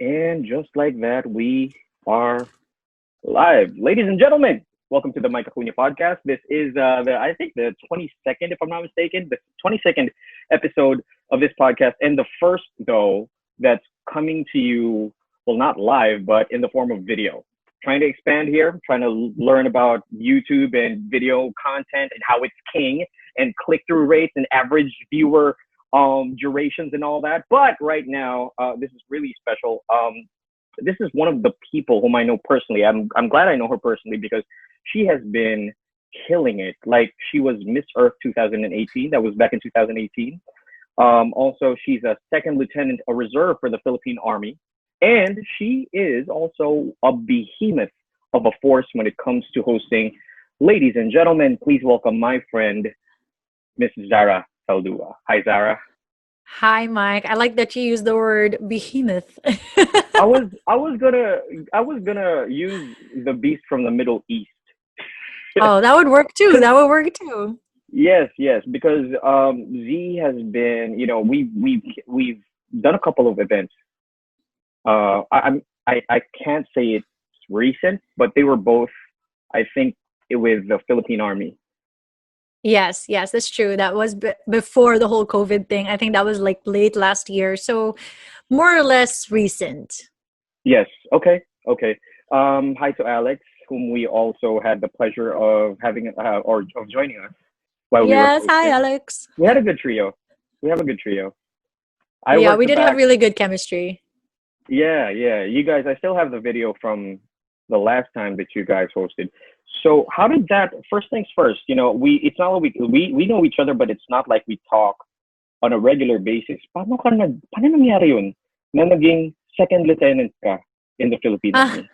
And just like that, we are live. Ladies and gentlemen, welcome to the Mike Acuna podcast. This is I think the 22nd, if I'm not mistaken, the 22nd episode of this podcast, and the first though that's coming to you, well, not live, but in the form of video. Trying to expand here, trying to learn about YouTube and video content and how it's king and click through rates and average viewer durations and all that. But right now, this is really special. This is one of the people whom I know personally. I'm glad I know her personally because she has been killing it. Like, she was Miss Earth 2018. That was back in 2018. Also, she's a second lieutenant, a reserve for the Philippine Army. And she is also a behemoth of a force when it comes to hosting. Ladies and gentlemen, please welcome my friend, Miss Zahra Saldua. Hi, Zahra. Hi, Mike. I like that you use the word behemoth. I was gonna use the beast from the Middle East. Oh, that would work too. That would work too. Yes, because Z has been, we've done a couple of events. I can't say it's recent, but they were both, I think, with the Philippine Army. Yes, that's true. That was before the whole COVID thing. I think that was like late last year. So more or less recent. Yes. Okay. Hi to Alex, whom we also had the pleasure of having or of joining us while we were Yes. Hi, hosting. Alex. We had a good trio. We have a good trio. I Yeah, worked we the did have back. really good chemistry. Yeah. You guys, I still have the video from the last time that you guys hosted. So how did that? First things first. It's not like we know each other, but it's not like we talk on a regular basis. Paano nangyari yun? Na naging second lieutenant ka in the Philippine Ah, Army.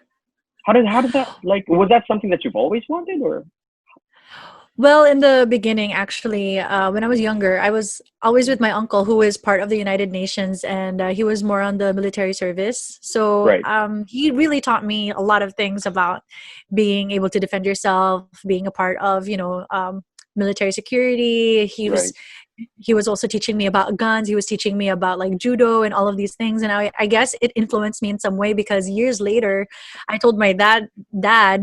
How did that, like, was that something that you've always wanted, or? well, in the beginning, actually, when I was younger, I was always with my uncle, who is part of the United Nations, and he was more on the military service. So Right. he really taught me a lot of things about being able to defend yourself, being a part of, military security. Right. He was also teaching me about guns. He was teaching me about like judo and all of these things. And I guess it influenced me in some way because years later, I told my dad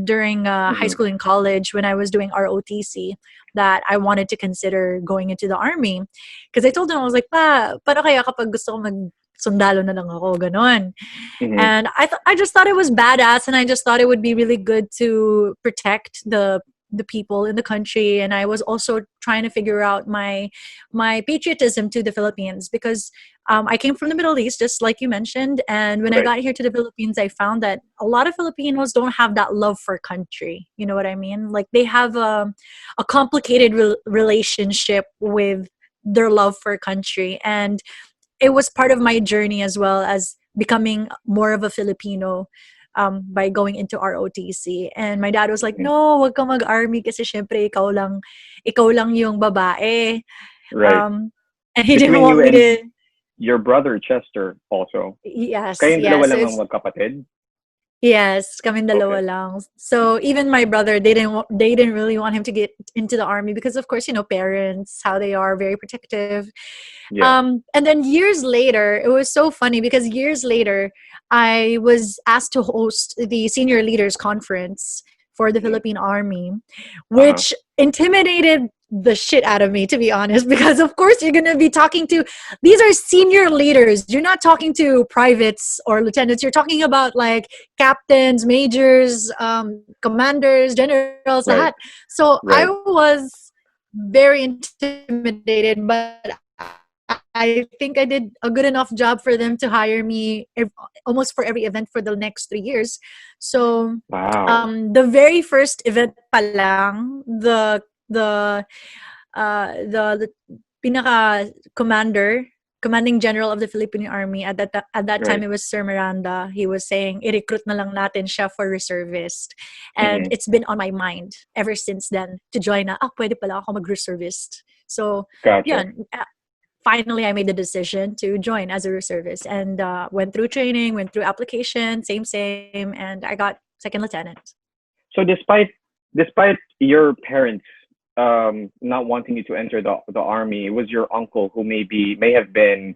during high Mm-hmm. school and college when I was doing ROTC that I wanted to consider going into the army. Because I told him, I was like, paano kaya kapag gusto ko sundalo na lang ako, ganon. Mm-hmm. And I just thought it was badass, and I just thought it would be really good to protect the people in the country. And I was also trying to figure out my patriotism to the Philippines because I came from the Middle East, just like you mentioned. And when I Right. got here to the Philippines, I found that a lot of Filipinos don't have that love for country. You know what I mean? Like, they have a complicated relationship with their love for country. And it was part of my journey as well as becoming more of a Filipino by going into ROTC. And my dad was like, Mm-hmm. no, wag kang mag-army kasi syempre ikaw lang yung babae. Right. Um, and he didn't Between want you me and to, your brother Chester, also. yes, Kayong dalawa yes. So lang ang it's, magkapatid. yes, kaming Okay. dalawa lang. So even my brother, they didn't really want him to get into the army because of course, parents, how they are, very protective. Yeah. And then years later, it was so funny because years later, I was asked to host the senior leaders conference for the Mm-hmm. Philippine Army, Uh-huh. which intimidated the shit out of me, to be honest, because of course you're going to be talking to, these are senior leaders. You're not talking to privates or lieutenants. You're talking about like captains, majors, commanders, generals, lahat. Right. So I Right. was very intimidated, but I think I did a good enough job for them to hire me almost for every event for the next 3 years. So Wow. the very first event pa lang, the pinaka commanding general of the Philippine Army at that time, Right. it was Sir Miranda. He was saying, i-recruit na lang natin siya for reservist. And Mm-hmm. it's been on my mind ever since then to join na, pwede pala ako mag-reservist. So, Gotcha. yun. Finally, I made the decision to join as a reservist and went through training, went through application, same, and I got second lieutenant. So despite your parents not wanting you to enter the army, it was your uncle who may have been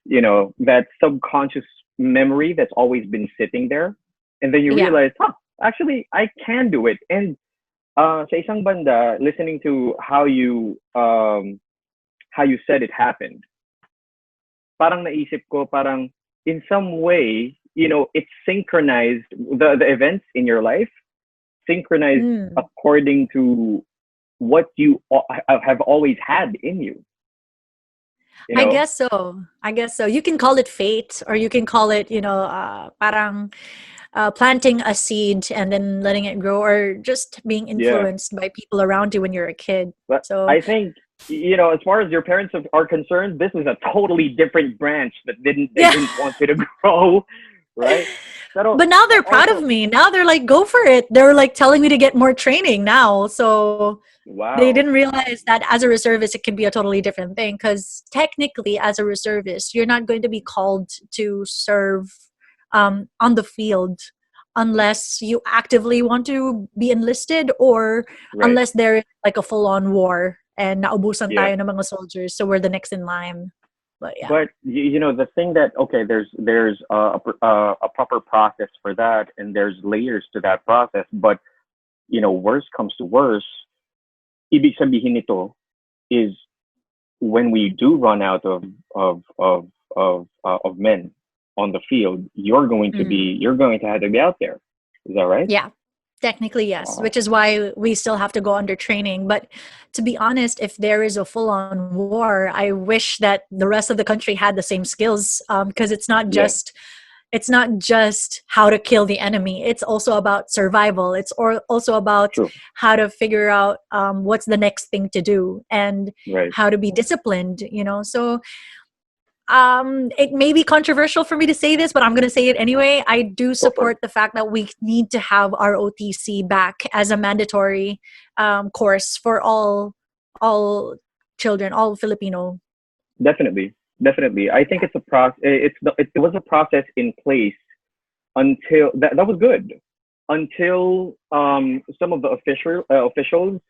that subconscious memory that's always been sitting there. And then you Yeah. realize, actually, I can do it. And sa isang banda, listening to how you said it happened, parang naisip ko, parang in some way, it's synchronized, the events in your life, synchronized Mm. according to what you have always had in you, you I know? guess so. I guess so. You can call it fate, or you can call it, parang planting a seed and then letting it grow, or just being Yeah. influenced by people around you when you're a kid. But So I think, as far as your parents are concerned, this is a totally different branch that they yeah. didn't want you to grow, right? Pero But now they're proud of also, me. Now they're like, go for it. They're like telling me to get more training now. So they wow. didn't realize that as a reservist, it can be a totally different thing. Because technically, as a reservist, you're not going to be called to serve on the field unless you actively want to be enlisted, or Right. unless there is like a full-on war and naubusan Yeah. tayo ng mga soldiers, so we're the next in line. But yeah. But the thing that, okay, there's a proper process for that, and there's layers to that process. But worst comes to worst, ibig sabihin nito is when we do run out of men on the field, Mm. you're going to have to be out there. Is that right? Yeah. Technically, yes, Wow. which is why we still have to go under training. But to be honest, if there is a full on war, I wish that the rest of the country had the same skills, because Yeah. it's not just how to kill the enemy. It's also about survival. It's also about True. how to figure out what's the next thing to do, and Right. how to be disciplined. So it may be controversial for me to say this, but I'm going to say it anyway. I do Go for it. support the fact that we need to have our OTC back as a mandatory course for all children, all Filipino. Definitely. Definitely. I think Yeah. it's a process. It was a process in place until that was good until some of the officials,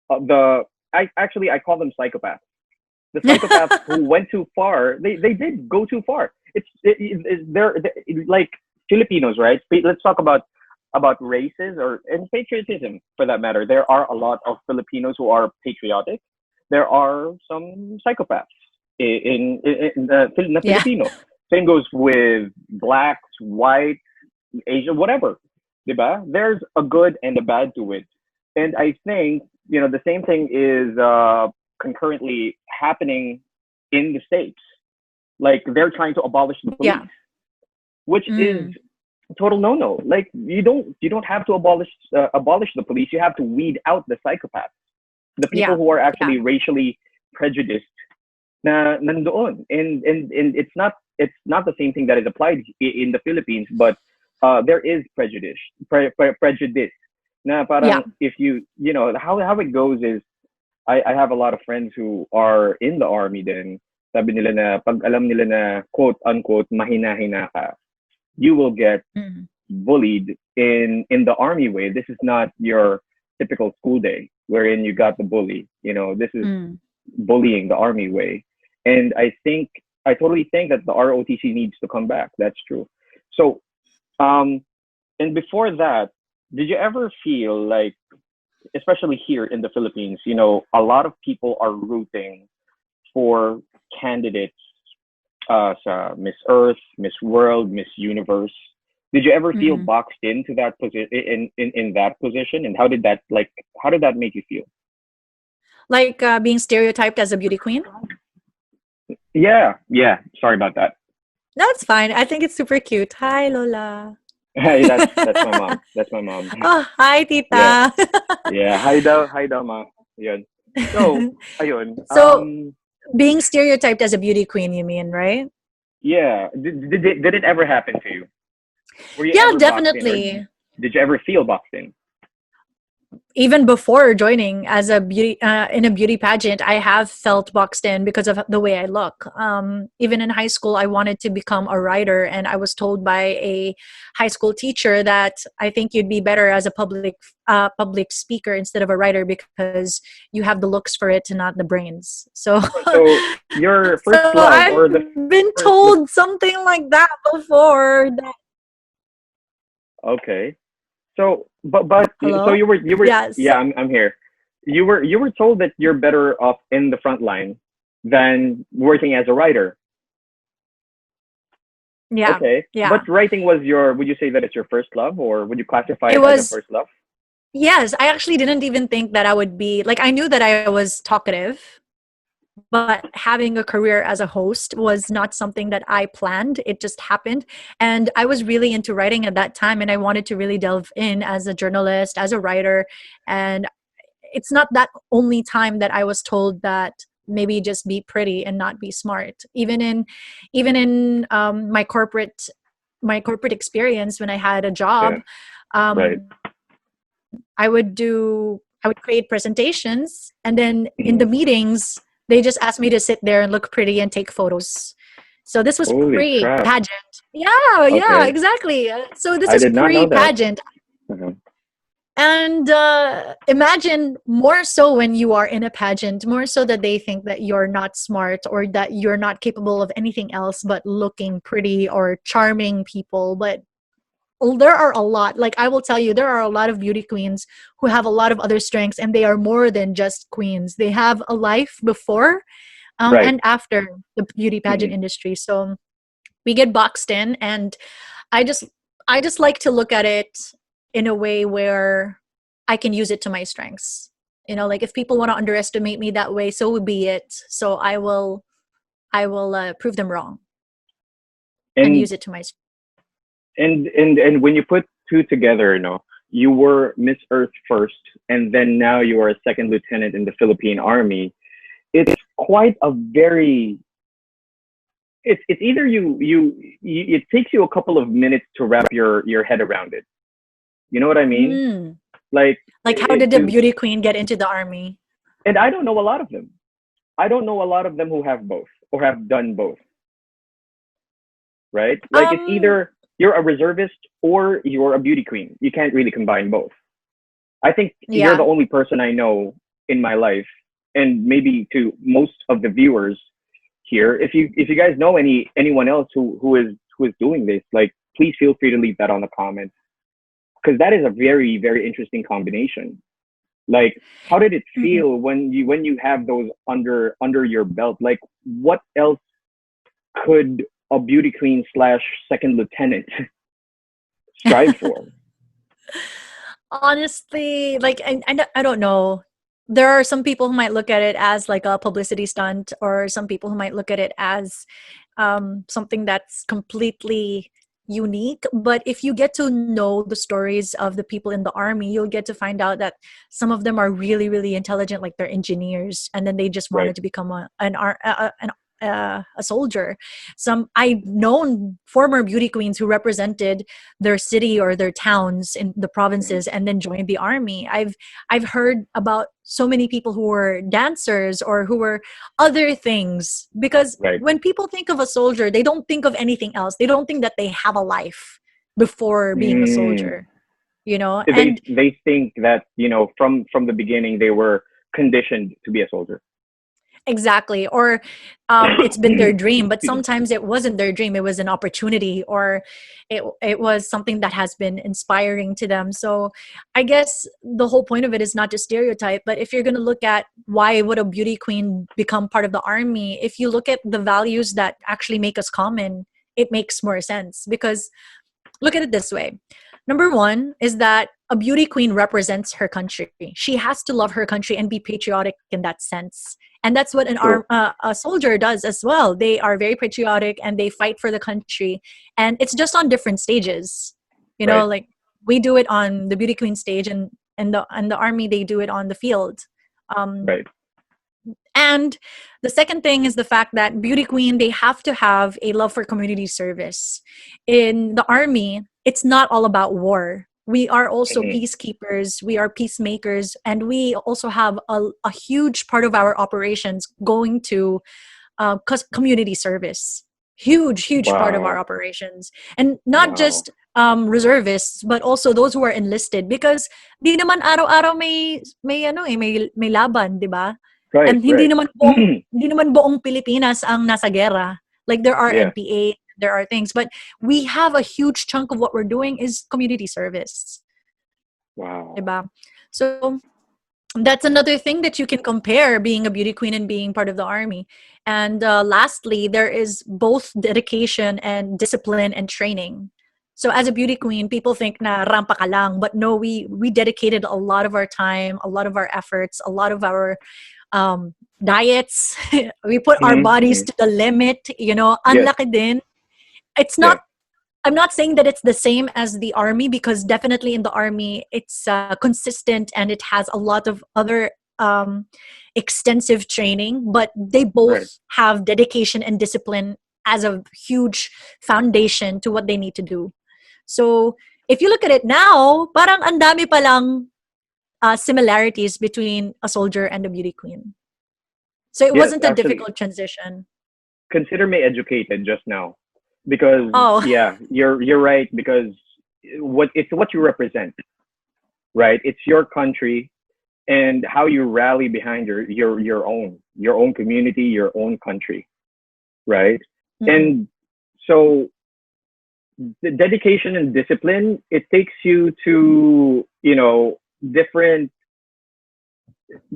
the I call them psychopaths. The psychopaths who went too far, they did go too far. They're like Filipinos, right? Let's talk about races and patriotism for that matter. There are a lot of Filipinos who are patriotic. There are some psychopaths in the Yeah. Filipino. Same goes with blacks, white, Asia, whatever. Diba? There's a good and a bad to it. And I think, the same thing is concurrently happening in the States. Like they're trying to abolish the police, Yeah. which is Mm. a total no-no. Like you don't have to abolish the police. You have to weed out the psychopaths, the people Yeah. who are Yeah. actually racially prejudiced na nandoon. And it's not the same thing that is applied in the Philippines, but there is prejudice. Na Yeah. parang if how it goes is I have a lot of friends who are in the army then sabi nila na pag alam nila na quote unquote mahina-hina ka, you will get Mm. bullied in the army way. This is not your typical school day wherein you got the bully. This is Mm. bullying the army way. And I totally think that the ROTC needs to come back. That's true. So, and before that, did you ever feel like, especially here in the Philippines, a lot of people are rooting for candidates, sa Miss Earth, Miss World, Miss Universe. Did you ever feel Mm. boxed into that position in that position, and how did that make you feel? Like being stereotyped as a beauty queen. Yeah, yeah. Sorry about that. That's fine. I think it's super cute. Hi, Lola. Hey, that's my mom. That's my mom. Oh, hi, Yeah, Tita. yeah. Hi daw, ma. Yun. So, ayun. So, being stereotyped as a beauty queen, you mean, right? Yeah. Did it ever happen to you? Were you Yeah, ever boxed in, or definitely. did you ever feel boxed in? even before joining as a beauty in a beauty pageant, I have felt boxed in because of the way I look. Even in high school, I wanted to become a writer, and I was told by a high school teacher that I think you'd be better as a public speaker instead of a writer because you have the looks for it and not the brains. So So your first so love, I've or the been first, told something like that before. That, okay. So, but so hello? you were Yes. yeah, I'm here. You were told that you're better off in the front line than working as a writer. Yeah. Okay, Yeah. but writing was your. Would you say that it's your first love, or would you classify It it as a was. first love? Yes, I actually didn't even think that I would be like I knew that I was talkative, but having a career as a host was not something that I planned. It just happened. And I was really into writing at that time and I wanted to really delve in as a journalist, as a writer. And it's not that only time that I was told that maybe just be pretty and not be smart. Even in my corporate experience when I had a Yeah, job, right. um, I would create presentations, and then in Mhm. the meetings they just asked me to sit there and look pretty and take photos. So this was Holy pre crap. pageant. Yeah, yeah, Okay, exactly. So this I is did not know pre that. pageant. Mhm. And imagine more so when you are in a pageant, more so that they think that you're not smart or that you're not capable of anything else but looking pretty or charming people. But there are a lot, like I will tell you, there are a lot of beauty queens who have a lot of other strengths, and they are more than just queens. They have a life before Right. and after the beauty pageant Mhm. industry. So we get boxed in, and I just I just like to look at it in a way where I can use it to my strengths. Like if people want to underestimate me that way, so be it. So I will prove them wrong and And use it to my strengths. and when you put two together, you were Miss Earth first, and then now you are a second lieutenant in the Philippine Army. It's quite a very. It's either it takes you a couple of minutes to wrap your head around it. You know what I mean? Mm. Like Like how it did the to, beauty queen get into the army? and I don't know a lot of them. I don't know a lot of them who have both or have done both. Right? Like it's Um, either you're a reservist or you're a beauty queen. You can't really combine both. I think you're the yeah. only person I know in my life, and maybe to most of the viewers here. If you guys know anyone else who is doing this, like please feel free to leave that on the comments because that is a very very interesting combination. Like, how did it Mhm. feel when you have those under your belt? Like, what else could a beauty queen slash second lieutenant strive for? Honestly, like I don't know. There are some people who might look at it as like a publicity stunt, or some people who might look at it as something that's completely unique. But if you get to know the stories of the people in the army, you'll get to find out that some of them are really, really intelligent, like they're engineers, and then they just Right. wanted to become a soldier. Some I've known former beauty queens who represented their city or their towns in the Mhm. provinces and then joined the army. I've heard about so many people who were dancers or who were other things, because Right. when people think of a soldier, they don't think of anything else. They don't think that they have a life before being a Mm. soldier, you know? They And they think that from the beginning they were conditioned to be a soldier. exactly. Or it's been their Excuse dream, but me. sometimes it wasn't their dream. It was an opportunity, or it was something that has been inspiring to them. So I guess the whole point of it is not to stereotype, but if you're going to look at why would a beauty queen become part of the army, if you look at the values that actually make us common, it makes more sense. Because look at it this way. Number one is that a beauty queen represents her country. She has to love her country and be patriotic in that sense. And that's what True. a soldier does as well. They are very patriotic and they fight for the country. And it's just on different stages. Right. Like we do it on the beauty queen stage, and the army, they do it on the field. Um, Right. and the second thing is the fact that beauty queen, they have to have a love for community service. In the army, it's not all about war. We are also Mhm. peacekeepers, we are peacemakers, and we also have a huge part of our operations going to community service. Huge part of our Wow. operations. And not Wow. just reservists, but also those who are enlisted. Because di naman araw-araw may laban, di ba? Right. And Right. hindi naman buong Pilipinas ang nasa gera. Like there are Yeah. NPA, there are things, but we have a huge chunk of what we're doing is community service, Wow. diba? So that's another thing that you can compare being a beauty queen and being part of the army. And lastly, there is both dedication and discipline and training. So as a beauty queen, people think na rampa ka lang, but no, we dedicated a lot of our time, a lot of our efforts, a lot of our diets. We put our Mhm. bodies Mhm. to the limit, Yes. unlaki din. It's Yeah. not, I'm not saying that it's the same as the army, because definitely in the army it's consistent and it has a lot of other um, extensive training, but they Right. both have dedication and discipline as a huge foundation to what they need to do. So if you look at it now, parang ang dami palang similarities between a soldier and a beauty queen. So it Yes. wasn't a Actually, difficult transition. consider me educated just now, because Oh, yeah, you're right, because what you represent, right? It's your country, and how you rally behind your own community, your own country, right? mm-mm. And so the dedication and discipline, it takes you to, different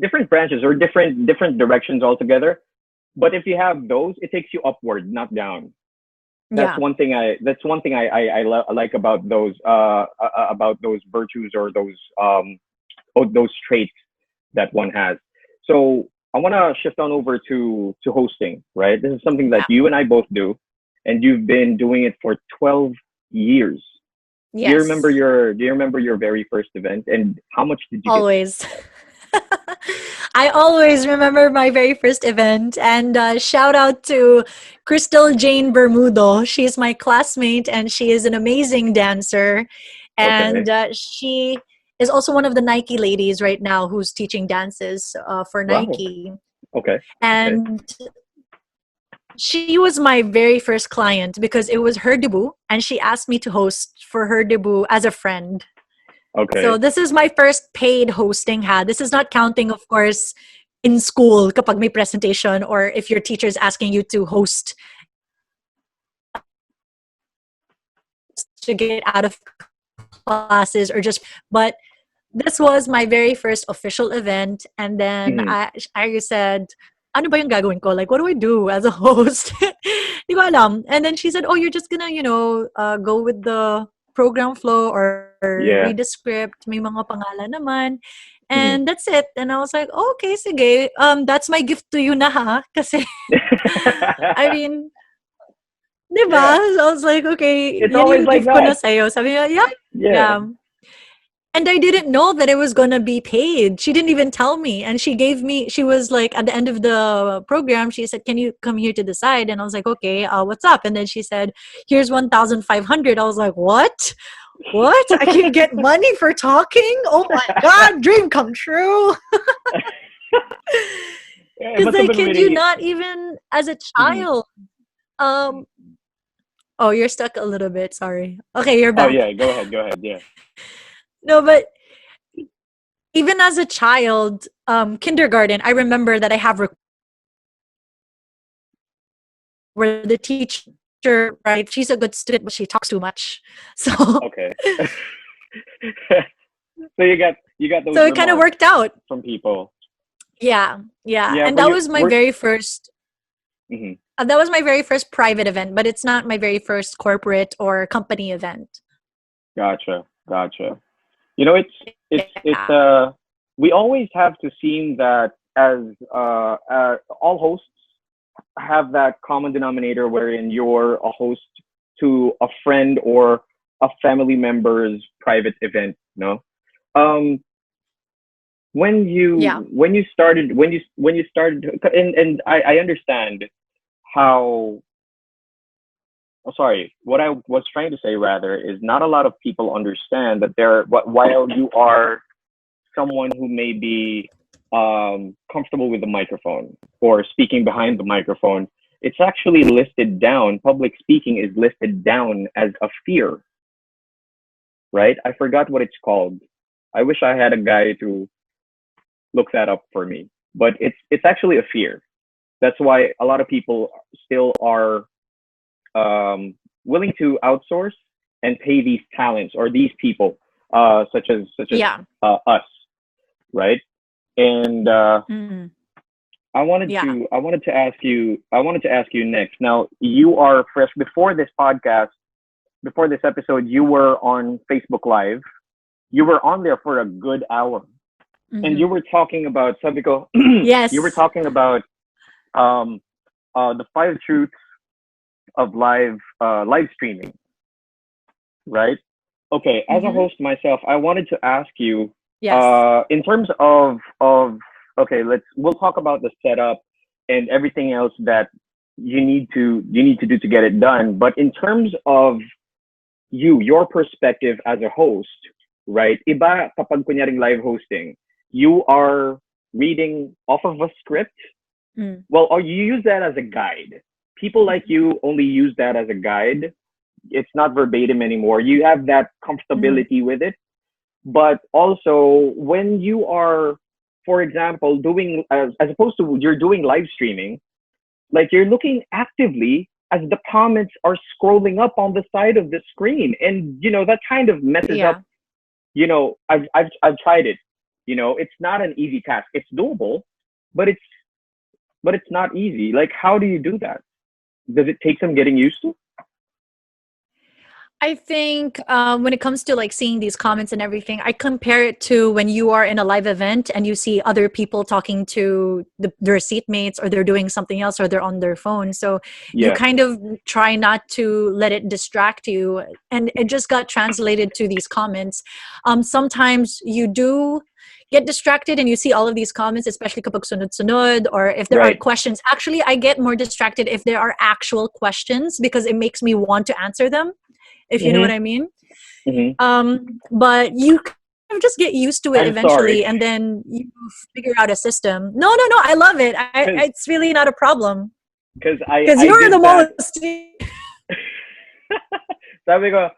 different branches, or different directions altogether. But if you have those, it takes you upward, not down. That's Yeah. one thing I like about those virtues, or those traits that one has. So I want to shift on over to hosting. Right, this is something that Yeah. you and I both do, and you've been doing it for 12 years. Yes. Do you remember your very first event, and how much did you get paid? Always. I always remember my very first event. And shout out to Crystal Jane Bermudo. She's my classmate and she is an amazing dancer. And Okay. she is also one of the Nike ladies right now who's teaching dances for Wow. Nike. Okay. Okay. And she was my very first client because it was her debut. And she asked me to host for her debut as a friend. So Okay. this is my first paid hosting ha. This is not counting, of course, in school kapag may presentation or if your teacher is asking you to host to get out of classes or just, but this was my very first official event. And then Hmm. I said, ano ba yung gagawin ko? Like, what do I do as a host? Di ko alam. And then she said, oh, you're just gonna, go with the program flow or read Yeah. the script. May mga pangalan naman. Hmm. And that's it. And I was like, oh, okay, sige. That's my gift to you na ha. Kasi, I mean, di ba? Yeah. So I was like, okay, It's yan always yung like gift ko na that. sa'yo. Sabi niya, yeah. Yeah. Yeah. And I didn't know that it was going to be paid. She didn't even tell me. And she was like, at the end of the program, she said, can you come here to the side? And I was like, okay, what's up? And then she said, here's 1,500. I was like, what? What? I can get money for talking? Oh my God, dream come true. Yeah, it Because must have I been kid you really. not, even as a Mhm. child. Um, oh, you're stuck a little bit. Sorry. Okay, you're Oh back. yeah, go ahead. Go ahead. Yeah. No, but even as a child, kindergarten, I remember that I have where the teacher, right, she's a good student, but she talks too much. So, Okay. So you got those so it kind of remarks worked out. from people. Yeah, yeah. Yeah. And Mhm. that was my very first private event, but it's not my very first corporate or company event. Gotcha. Gotcha. It's Yeah. we always have to seem that, as all hosts have that common denominator wherein you're a host to a friend or a family member's private event. No. Um, Yeah. when you started, and I understand how oh, sorry, what I was trying to say rather is not a lot of people understand that while you are someone who may be comfortable with the microphone or speaking behind the microphone, it's actually listed down. Public speaking is listed down as a fear, right? I forgot what it's called. I wish I had a guy to look that up for me, but it's actually a fear. That's why a lot of people still are willing to outsource and pay these talents or these people, such as Yeah. us, right? And Mm. Yeah. I wanted to ask you next. Now you are fresh before this podcast, before this episode. You were on Facebook Live. You were on there for a good hour, and Hmm. you were talking about sabi ko, you were Yes. talking about um, the five truths of live streaming, right? Okay, as a Hmm. host myself, I wanted to ask you, Yes. in terms of okay, we'll talk about the setup and everything else that you need to do to get it done. But in terms of your perspective as a host, right? Iba kapag kunyaring live hosting, you are reading off of a script. Mm. Well, or you use that as a guide. People like you only use that as a guide. It's not verbatim anymore. You have that Mm. comfortability with it. But also, when you are, for example, doing as opposed to you're doing live streaming, like you're looking actively as the comments are scrolling up on the side of the screen, and that kind of messes up. Yeah. I've tried it. It's not an easy task. It's doable, but it's not easy. Like, how do you do that? Does it take some getting used to? I think when it comes to like seeing these comments and everything, I compare it to when you are in a live event and you see other people talking to their seatmates, or they're doing something else, or they're on their phone. So you Yeah, kind of try not to let it distract you. And it just got translated to these comments. Sometimes you do get distracted and you see all of these comments, especially kapag sunod-sunod, or if there are right. questions. Actually, I get more distracted if there are actual questions, because it makes me want to answer them, if you know what Mhm. I mean. Mhm. But you kind of just get used to it I'm eventually, sorry, and then you figure out a system. No, no, no. I love it. because It's really not a problem, because I you're the did that. most. Sabi ko,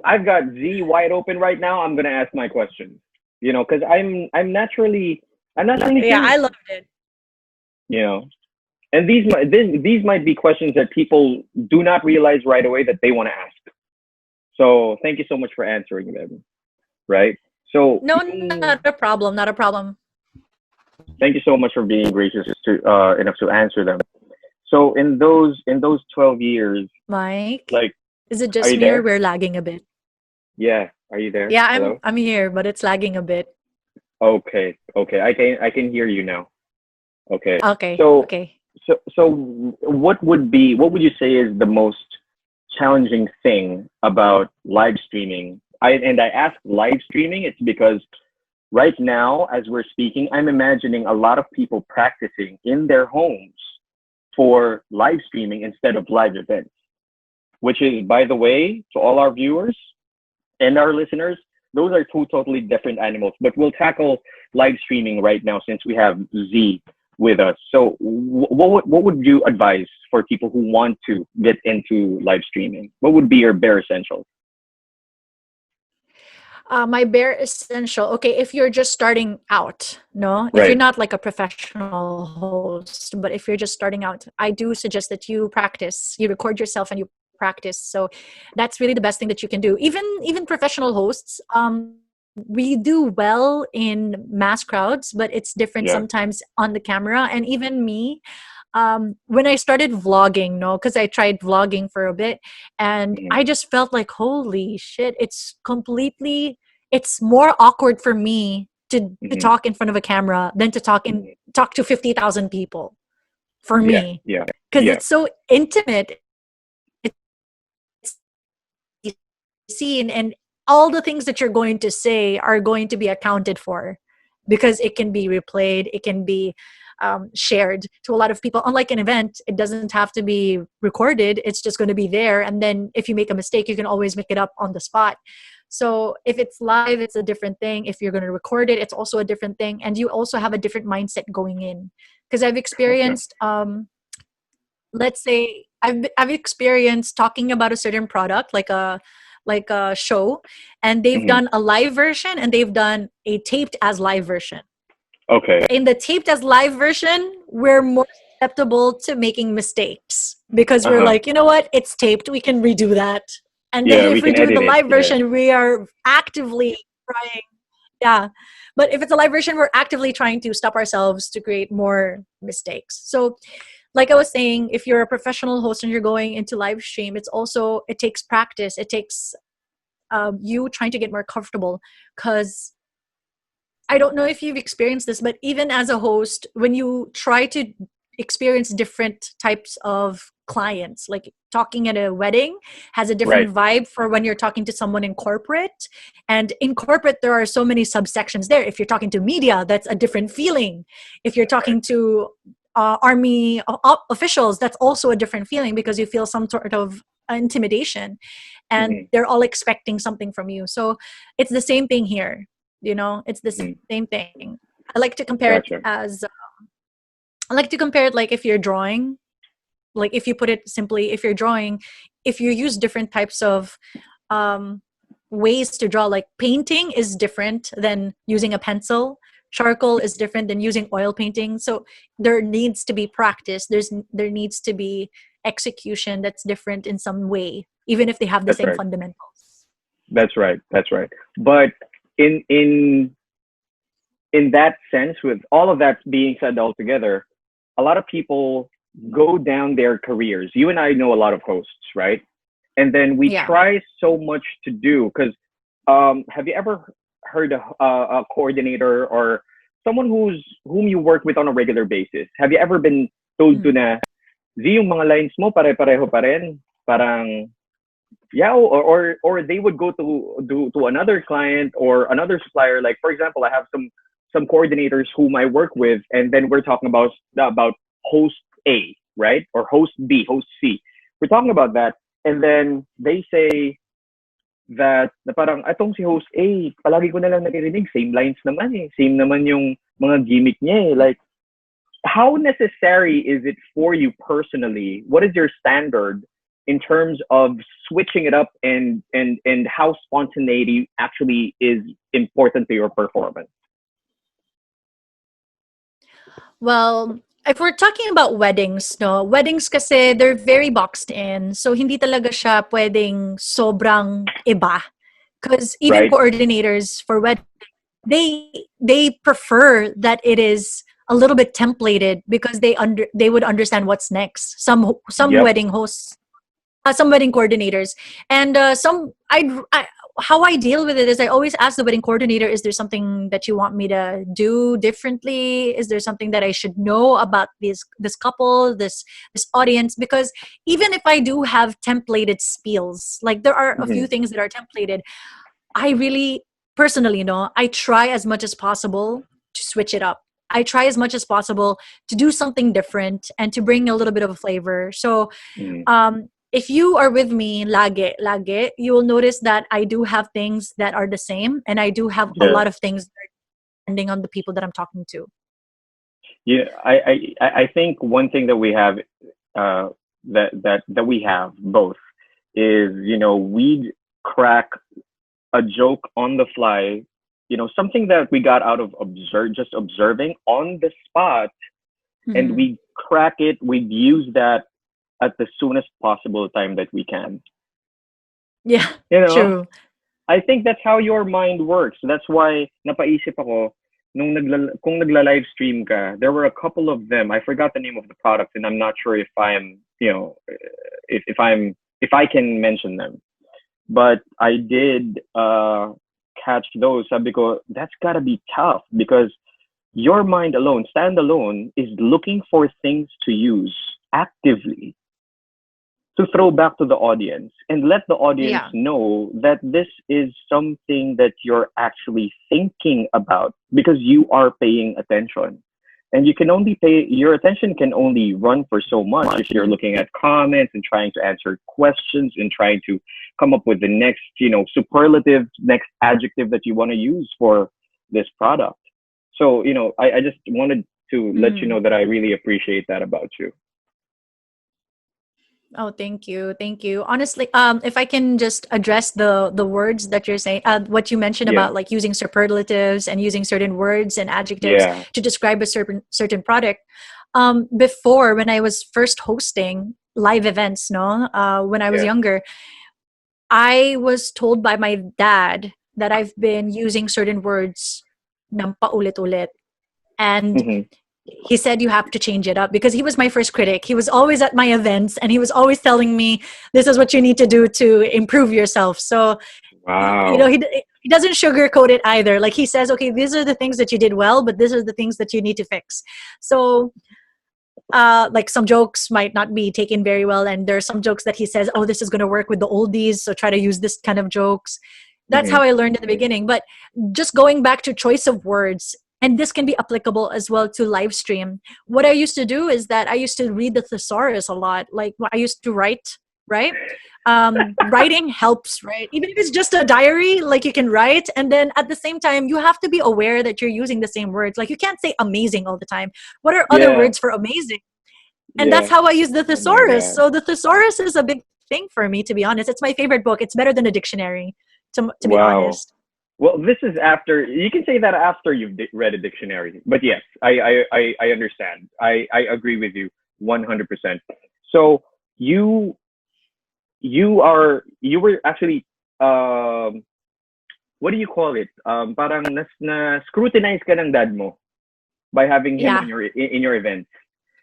I've got Z wide open right now. I'm gonna ask my questions. Because I'm naturally Yeah, curious. I loved it. You know, and these might be questions that people do not realize right away that they want to ask. So thank you so much for answering them. Right. So No, not a problem. Not a problem. thank you so much for being gracious to enough to answer them. So in those 12 years, Mike, like, is it are just you me, or there? we're lagging a bit? Yeah, are you there? Yeah, I'm Hello? I'm here, but it's lagging a bit. Okay, okay. I can hear you now. Okay. Okay, So okay. so what would you say is the most challenging thing about live streaming? I ask live streaming, it's because right now as we're speaking, I'm imagining a lot of people practicing in their homes for live streaming instead of live events, which is, by the way, to all our viewers and our listeners, those are two totally different animals. But we'll tackle live streaming right now since we have Z with us. So, what would you advise for people who want to get into live streaming? What would be your bare essentials? My bare essential. Okay, if you're just starting out, no, if you're Right. not like a professional host, but if you're just starting out, I do suggest that you practice. You record yourself and you practice. So that's really the best thing that you can do. Even professional hosts, we do well in mass crowds, but it's different Yeah. sometimes on the camera. And even me, when I started vlogging, no, because I tried vlogging for a bit, and Mhm. I just felt like, holy shit, it's more awkward for me to Mhm. talk in front of a camera than to Mhm. talk to 50,000 people, for Yeah. me, Yeah. because Yeah. it's so intimate. It's seen, and all the things that you're going to say are going to be accounted for, because it can be replayed, it can be shared to a lot of people. Unlike an event, it doesn't have to be recorded. It's just going to be there. And then if you make a mistake, you can always make it up on the spot. So if it's live, it's a different thing. If you're going to record it, it's also a different thing. And you also have a different mindset going in. Because I've experienced, let's say, I've experienced talking about a certain product, like a show, and they've done a live version and they've done a taped as live version. Okay. In the taped as live version, we're more susceptible to making mistakes because we're like, you know what, it's taped, we can redo that. And then if we're doing the live version, we are actively trying. Yeah. But if it's a live version, we're actively trying to stop ourselves to create more mistakes. So like I was saying, if you're a professional host and you're going into live stream, it takes practice. It takes you trying to get more comfortable, because I don't know if you've experienced this, but even as a host, when you try to experience different types of clients, like talking at a wedding has a different vibe for when you're talking to someone in corporate. And in corporate, there are so many subsections there. If you're talking to media, that's a different feeling. If you're talking to Army officials, that's also a different feeling, because you feel some sort of intimidation and they're all expecting something from you. So it's the same thing here. It's the same thing. I like to compare it as like if you're drawing, like if you put it simply, if you're drawing, if you use different types of ways to draw, like painting is different than using a pencil. Charcoal is different than using oil painting. So there needs to be practice. There needs to be execution that's different in some way, even if they have the same fundamentals. That's right. But in that sense, with all of that being said altogether, a lot of people go down their careers. You and I know a lot of hosts, right? And then we try so much to do, because have you ever heard a coordinator or someone whom you work with on a regular basis? Have you ever been told to na, Z, yung mga lines mo pare-pareho pa rin? Parang, yeah, or they would go to another client or another supplier. Like, for example, I have some coordinators whom I work with, and then we're talking about host A, right? Or host B, host C. We're talking about that, and then they say that na parang atong si host A, palagi ko na lang naririnig, same lines naman eh. Same naman yung mga gimmick niya eh. Like, how necessary is it for you personally? What is your standard in terms of switching it up, and how spontaneity actually is important to your performance? Well, if we're talking about weddings, no, weddings kasi they're very boxed in. So hindi talaga siya pwedeng sobrang iba. Because even coordinators for weddings, they prefer that it is a little bit templated, because they would understand what's next. Some wedding hosts, some wedding coordinators, and how I deal with it is I always ask the wedding coordinator, is there something that you want me to do differently? Is there something that I should know about this couple, this audience? Because even if I do have templated spiels, like there are a few things that are templated, I really personally, I try as much as possible to switch it up. I try as much as possible to do something different and to bring a little bit of a flavor. So if you are with me lage, you will notice that I do have things that are the same, and I do have a lot of things that are depending on the people that I'm talking to. Yeah, I think one thing that we have that we have both is, we crack a joke on the fly, something that we got out of observing on the spot, and we crack it. We'd use that at the soonest possible time that we can. Yeah, true. I think that's how your mind works. That's why napaisip ako, kung nagla-live stream ka, there were a couple of them. I forgot the name of the product, and I'm not sure if I'm, if I can mention them. But I did catch those. Sabi ko, that's gotta be tough, because your mind alone, standalone, is looking for things to use actively to throw back to the audience and let the audience know that this is something that you're actually thinking about, because you are paying attention. And you can only pay, your attention can only run for so much if you're looking at comments and trying to answer questions and trying to come up with the next, superlative, next adjective that you want to use for this product. So, I just wanted to let you Mm. know that I really appreciate that about you. Oh, thank you. Thank you. Honestly, if I can just address the words that you're saying, what you mentioned Yeah. about like using superlatives and using certain words and adjectives Yeah. to describe a certain product. Before, when I was first hosting live events, no, when I was Yeah. younger, I was told by my dad that I've been using certain words ng paulit-ulit. And Hmm. he said you have to change it up because he was my first critic. He was always at my events and he was always telling me this is what you need to do to improve yourself. So Wow. he doesn't sugarcoat it either. Like he says, okay, these are the things that you did well, but these are the things that you need to fix. So like some jokes might not be taken very well, and there are some jokes that he says, oh, this is going to work with the oldies, so try to use this kind of jokes. That's Hmm. how I learned in the beginning. But just going back to choice of words, and this can be applicable as well to live stream. What I used to do is that I used to read the thesaurus a lot. Like I used to write, right? Writing helps, right? Even if it's just a diary, like you can write, and then at the same time, you have to be aware that you're using the same words. Like you can't say amazing all the time. What are other Yeah. words for amazing? And that's Yeah. how I use the Oh my thesaurus. God. So the thesaurus is a big thing for me, to be honest. It's my favorite book. It's better than a dictionary, to be Wow. honest. Well, this is after, you can say that after you've read a dictionary. But yes, I understand. I agree with you 100%. So you you were actually, um what do you call it? Parang na scrutinize ka ng dad mo by having him on Yeah, in your events.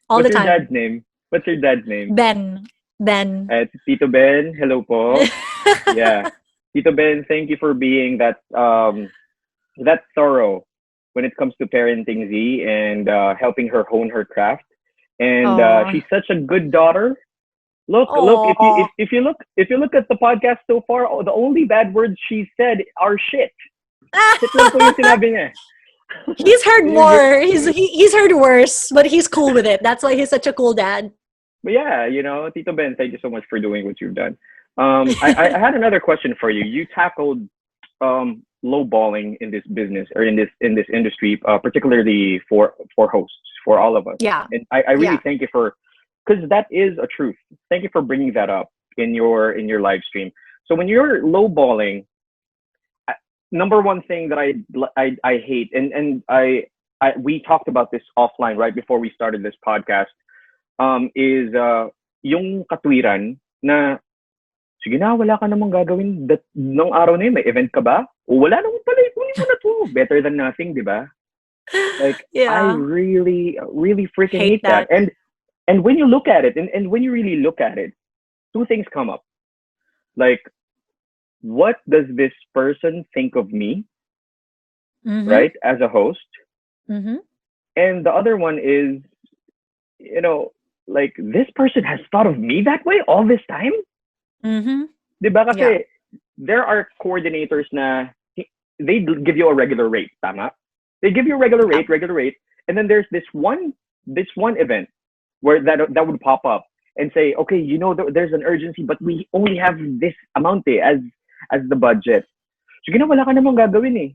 all What's the your dad's time. name? What's your dad's name? Ben. Ben. Tito Ben, hello po. Yeah. Tito Ben, thank you for being that thorough when it comes to parenting Z and helping her hone her craft. And Oh. she's such a good daughter. Look. Oh. If you look at the podcast so far, the only bad words she said are shit. Shit lang po yung sinabi niya. He's heard Yung more. He's heard worse, but he's cool with it. That's why he's such a cool dad. But yeah, Tito Ben, thank you so much for doing what you've done. I had another question for you. You tackled lowballing in this business or in this industry, particularly for hosts, for all of us. Yeah. And I really Yeah. thank you for, because that is a truth. Thank you for bringing that up in your live stream. So when you're lowballing, number one thing that I hate, and we talked about this offline right before we started this podcast, is yung katwiran na, sige na, wala ka namang gagawin nung araw na yun. May event ka ba? O wala naman pala, kunin mo na to. Better than nothing, di ba? Like, I Yeah. really, really freaking Hate hate that. that. And when you look at it, and when you really look at it, two things come up. Like, what does this person think of me, Mm-hmm. right, as a host? Mm-hmm. And the other one is, like, this person has thought of me that way all this time? Mm-hmm. Diba kasi Yeah. there are coordinators na they give you a regular rate, tama? They give you a regular Yeah. rate, and then there's this one event where that would pop up and say, okay, there's an urgency, but we only have this amount as the budget. So wala ka namang gagawin eh.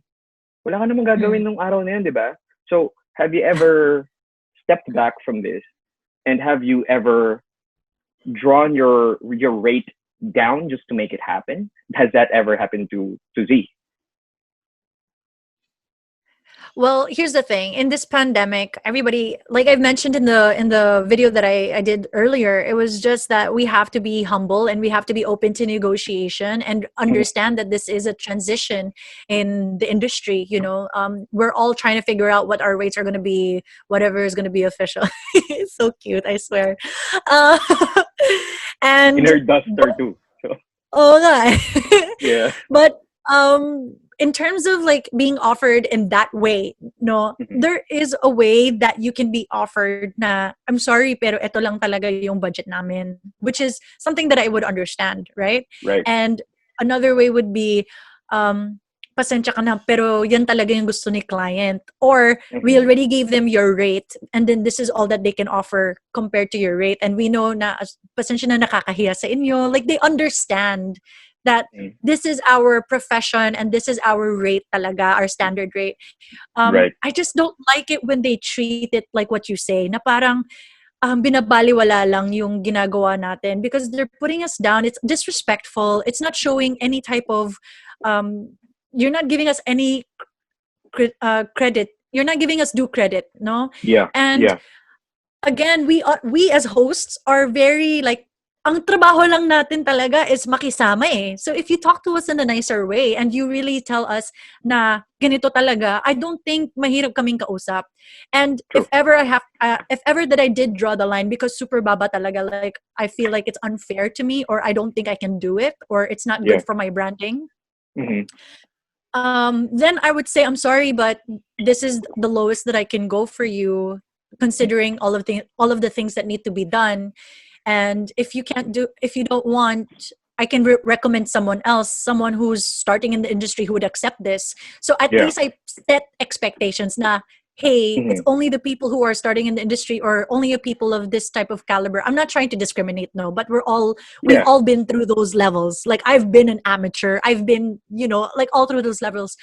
Wala ka namang gagawin Mm. nung araw na yun, diba? So have you ever stepped back from this, and have you ever drawn your rate down just to make it happen? Has that ever happened to Z? Well, here's the thing. In this pandemic, everybody, like I've mentioned in the video that I did earlier, it was just that we have to be humble and we have to be open to negotiation and understand that this is a transition in the industry. We're all trying to figure out what our rates are going to be, whatever is going to be official. It's so cute, I swear. Uh, In and her duster too. So oh, nga. yeah. But in terms of like being offered in that way, no, Mhm. there is a way that you can be offered na, I'm sorry, pero ito lang talaga yung budget namin, which is something that I would understand, right? Right. And another way would be, um, pasensya ka na, pero yan talaga yung gusto ni client. Or, we already gave them your rate, and then this is all that they can offer compared to your rate. And we know na, pasensya na, nakakahiya sa inyo. Like, they understand that this is our profession and this is our rate talaga, our standard rate. Right. I just don't like it when they treat it like what you say, na parang, binabaliwala lang yung ginagawa natin because they're putting us down. It's disrespectful. It's not showing any type of, you're not giving us any credit. You're not giving us due credit, no? Yeah. And again, we as hosts are very like, ang trabaho lang natin talaga is makisama eh. So if you talk to us in a nicer way and you really tell us na ganito talaga, I don't think mahirap kaming kausap. And True. if ever that I did draw the line because super baba talaga, like I feel like it's unfair to me or I don't think I can do it or it's not good for my branding. Then I would say, I'm sorry, but this is the lowest that I can go for you, considering all of the things that need to be done. And if you don't want, I can recommend someone else, someone who's starting in the industry who would accept this. So at least I set expectations na, hey, it's only the people who are starting in the industry or only a people of this type of caliber. I'm not trying to discriminate, no, but we've all been through those levels. Like I've been an amateur. I've been, like all through those levels.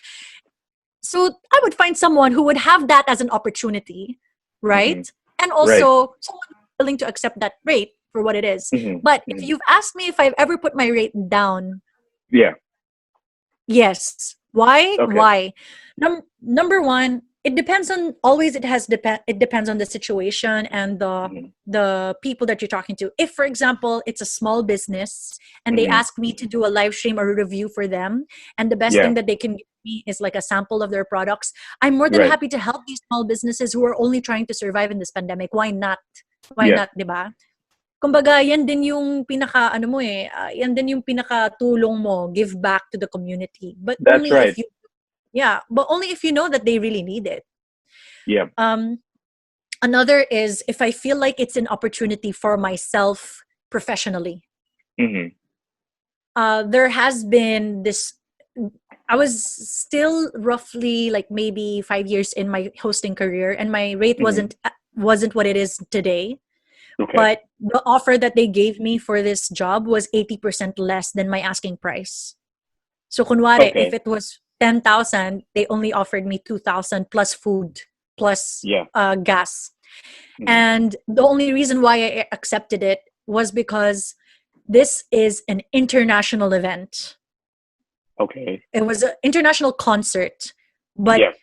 So I would find someone who would have that as an opportunity, right? And also someone willing to accept that rate for what it is. But if you've asked me if I've ever put my rate down, yes. Why? Okay. Why? Number one, it depends on it depends on the situation and the people that you're talking to. If, for example, it's a small business and they ask me to do a live stream or a review for them, and the best thing that they can give me is like a sample of their products, I'm more than happy to help these small businesses who are only trying to survive in this pandemic. Why not? Why not, diba? Kumbaga, yan din yung yan din yung pinakatulong mo, give back to the community. But that's right. But only if you know that they really need it. Yeah. Another is if I feel like it's an opportunity for myself professionally. There has been this. I was still roughly like maybe 5 years in my hosting career, and my rate wasn't what it is today. Okay. But the offer that they gave me for this job was 80% less than my asking price. So kunwari, if it was 10,000, they only offered me 2,000 plus food, plus gas. And the only reason why I accepted it was because this is an international event. Okay. It was an international concert. But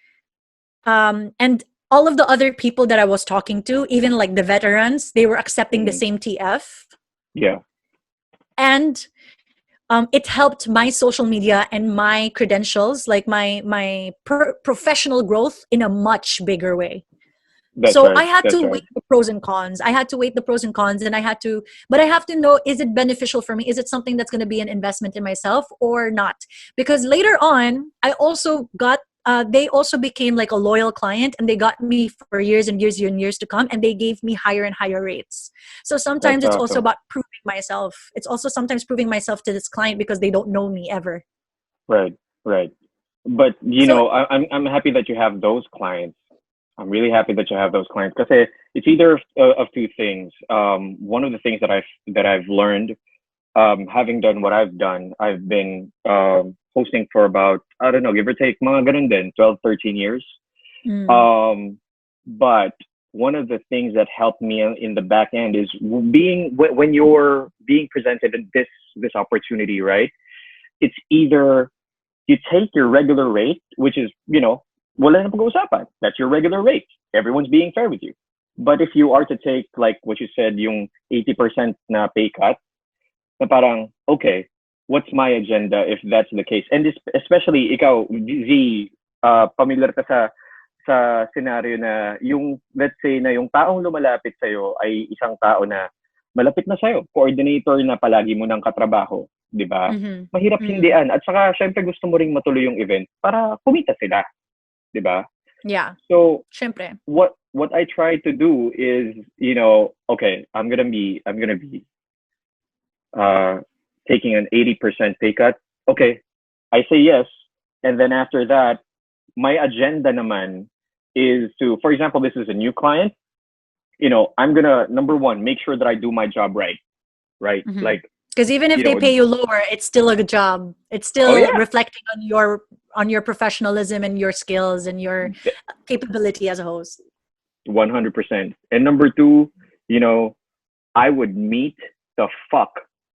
and all of the other people that I was talking to, even like the veterans, they were accepting the same TF. Yeah. And it helped my social media and my credentials, like my professional growth in a much bigger way. I had to weigh the pros and cons. And I have to know, is it beneficial for me? Is it something that's going to be an investment in myself or not? Because later on, I also got, they also became like a loyal client, and they got me for years and years and years to come, and they gave me higher and higher rates. So sometimes it's also about proving myself. It's also sometimes proving myself to this client because they don't know me ever. Right. But I'm happy that you have those clients. I'm really happy that you have those clients because it's either of two things. One of the things that I've learned, having done what I've done, I've been hosting for about, I don't know, give or take, mga ganun din, 12, 13 years. But one of the things that helped me in the back end is when you're being presented this opportunity, right? It's either you take your regular rate, which is, wala na pag-uusapan. That's your regular rate. Everyone's being fair with you. But if you are to take, like what you said, yung 80% na pay cut, na parang, okay, what's my agenda if that's the case? And especially, ikaw, Z, familiar ka sa scenario na let's say na yung taong lumalapit sa'yo ay isang tao na malapit na sa'yo, coordinator na palagi mo ng katrabaho, di ba? Mahirap hindian. At saka, syempre gusto mo ring matuloy yung event para kumita sila. Diba? Yeah. So syempre, what I try to do is, okay, I'm gonna be taking an 80% pay cut. Okay, I say yes, And then after that, my agenda naman is to, for example, this is a new client. I'm gonna, number one, make sure that I do my job right, right? Mm-hmm. Like, Because even if you they know, pay you lower, it's still a good job. It's oh still yeah, reflecting on your professionalism and your skills and your capability as a host. 100%. And number two, you know, I would meet the fuck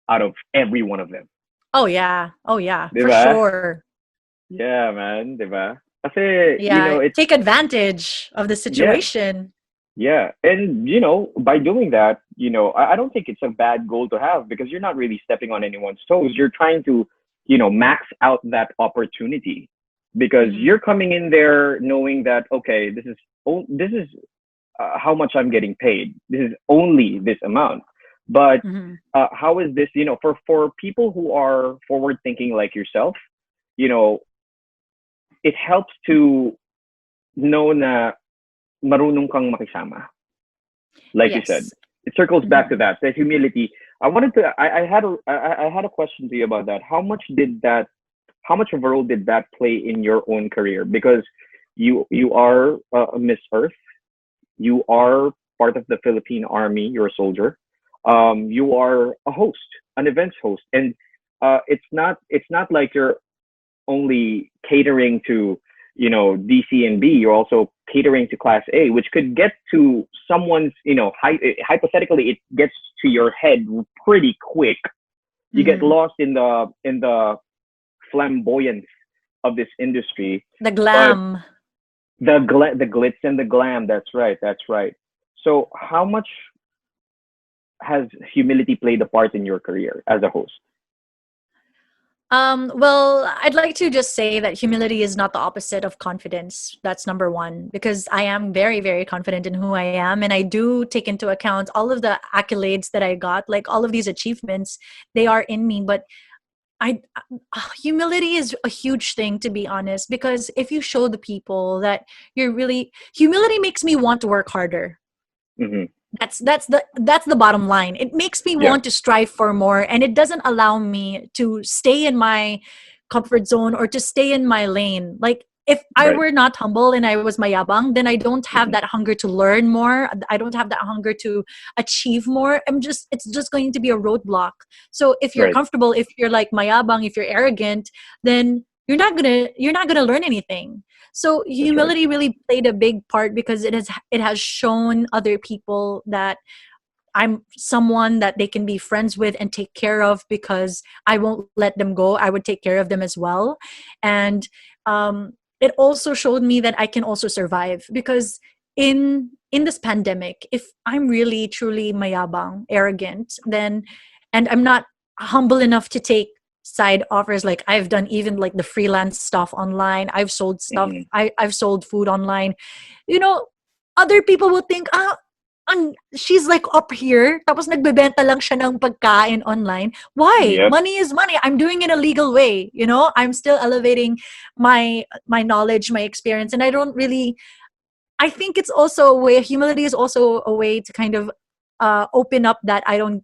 out of every one of them. Oh yeah, Di for ba? sure. Yeah, man, di ba? Kasi, Yeah, it's, take advantage of the yeah, situation. yeah. And, by doing that, I don't think it's a bad goal to have because you're not really stepping on anyone's toes. You're trying to, max out that opportunity because Mm-hmm. you're coming in there knowing that, okay, this is how much I'm getting paid. This is only this amount. But Mm-hmm. how is this, for people who are forward thinking like yourself, you know, it helps to know na marunong kang makisama. Like you said, Yes. it circles back Mm-hmm. to that. The humility. I had a question to you about that. How much of a role did that play in your own career? Because you are Miss Earth. You are part of the Philippine Army. You're a soldier. You are a host, an events host, and it's not like you're only catering to DC and B. You're also catering to Class A, which could get to someone's hypothetically it gets to your head pretty quick. You get Mm-hmm. lost in the flamboyance of this industry, The but glam. the glitz and the glam. That's right. That's right. So how much has humility played a part in your career as a host? Well, I'd like to just say that humility is not the opposite of confidence. That's number one, because I am very, very confident in who I am. And I do take into account all of the accolades that I got, like all of these achievements, they are in me. But I, humility is a huge thing, to be honest, because if you show the people that humility makes me want to work harder. Hmm. That's the bottom line. It makes me Yeah. want to strive for more, and it doesn't allow me to stay in my comfort zone or to stay in my lane. Like if I Right. were not humble and I was mayabang, then I don't have Hmm. that hunger to learn more. I don't have that hunger to achieve more. It's just going to be a roadblock. So if you're Right. comfortable, if you're like mayabang, if you're arrogant, then you're not gonna learn anything. So That's right. humility really played a big part because it has shown other people that I'm someone that they can be friends with and take care of, because I won't let them go. I would take care of them as well. And it also showed me that I can also survive, because in this pandemic, if I'm really truly mayabang, arrogant, then and I'm not humble enough to take side offers, like I've done even like the freelance stuff online. I've sold stuff. Hmm. I've sold food online. You know, other people will think, she's like up here, tapos nagbebenta lang siya ng pagkain online. Why? Yep. Money is money. I'm doing it a legal way. I'm still elevating my knowledge, my experience, and I don't really. I think it's also a way. Humility is also a way to kind of open up that I don't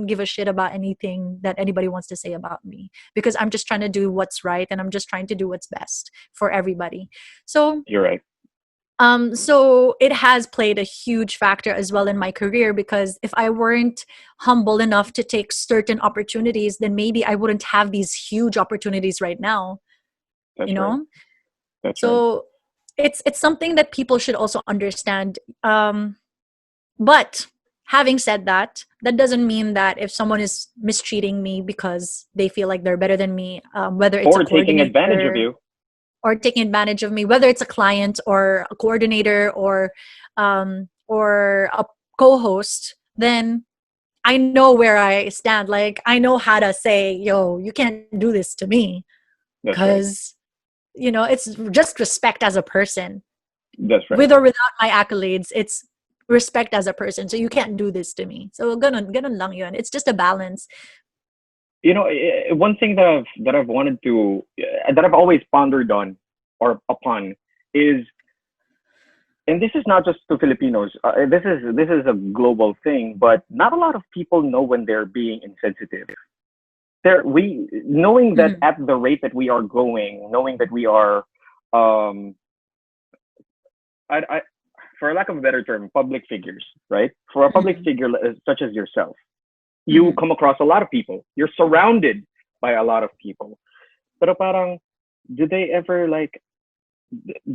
give a shit about anything that anybody wants to say about me, because I'm just trying to do what's right, and I'm just trying to do what's best for everybody. So You're right. so it has played a huge factor as well in my career, because if I weren't humble enough to take certain opportunities, then maybe I wouldn't have these huge opportunities right now, you That's right. know? That's right. So it's something that people should also understand. But having said that, that doesn't mean that if someone is mistreating me because they feel like they're better than me, whether it's a Or taking advantage of coordinator you. or taking advantage of me, whether it's a client or a coordinator or a co-host, then I know where I stand. Like I know how to say, "Yo, you can't do this to me," That's right. because it's just respect as a person, That's right. with or without my accolades. It's respect as a person. So you can't do this to me. So ganun lang yun. It's just a balance. One thing that I've wanted to that I've always pondered on or upon is, and this is not just to Filipinos. This is a global thing, but not a lot of people know when they're being insensitive. there we knowing that Mhm. at the rate that we are going, knowing that we are, um, I for lack of a better term, public figures, right? For a public Mhm. figure such as yourself, you Mhm. come across a lot of people. You're surrounded by a lot of people. Pero parang, do they ever like?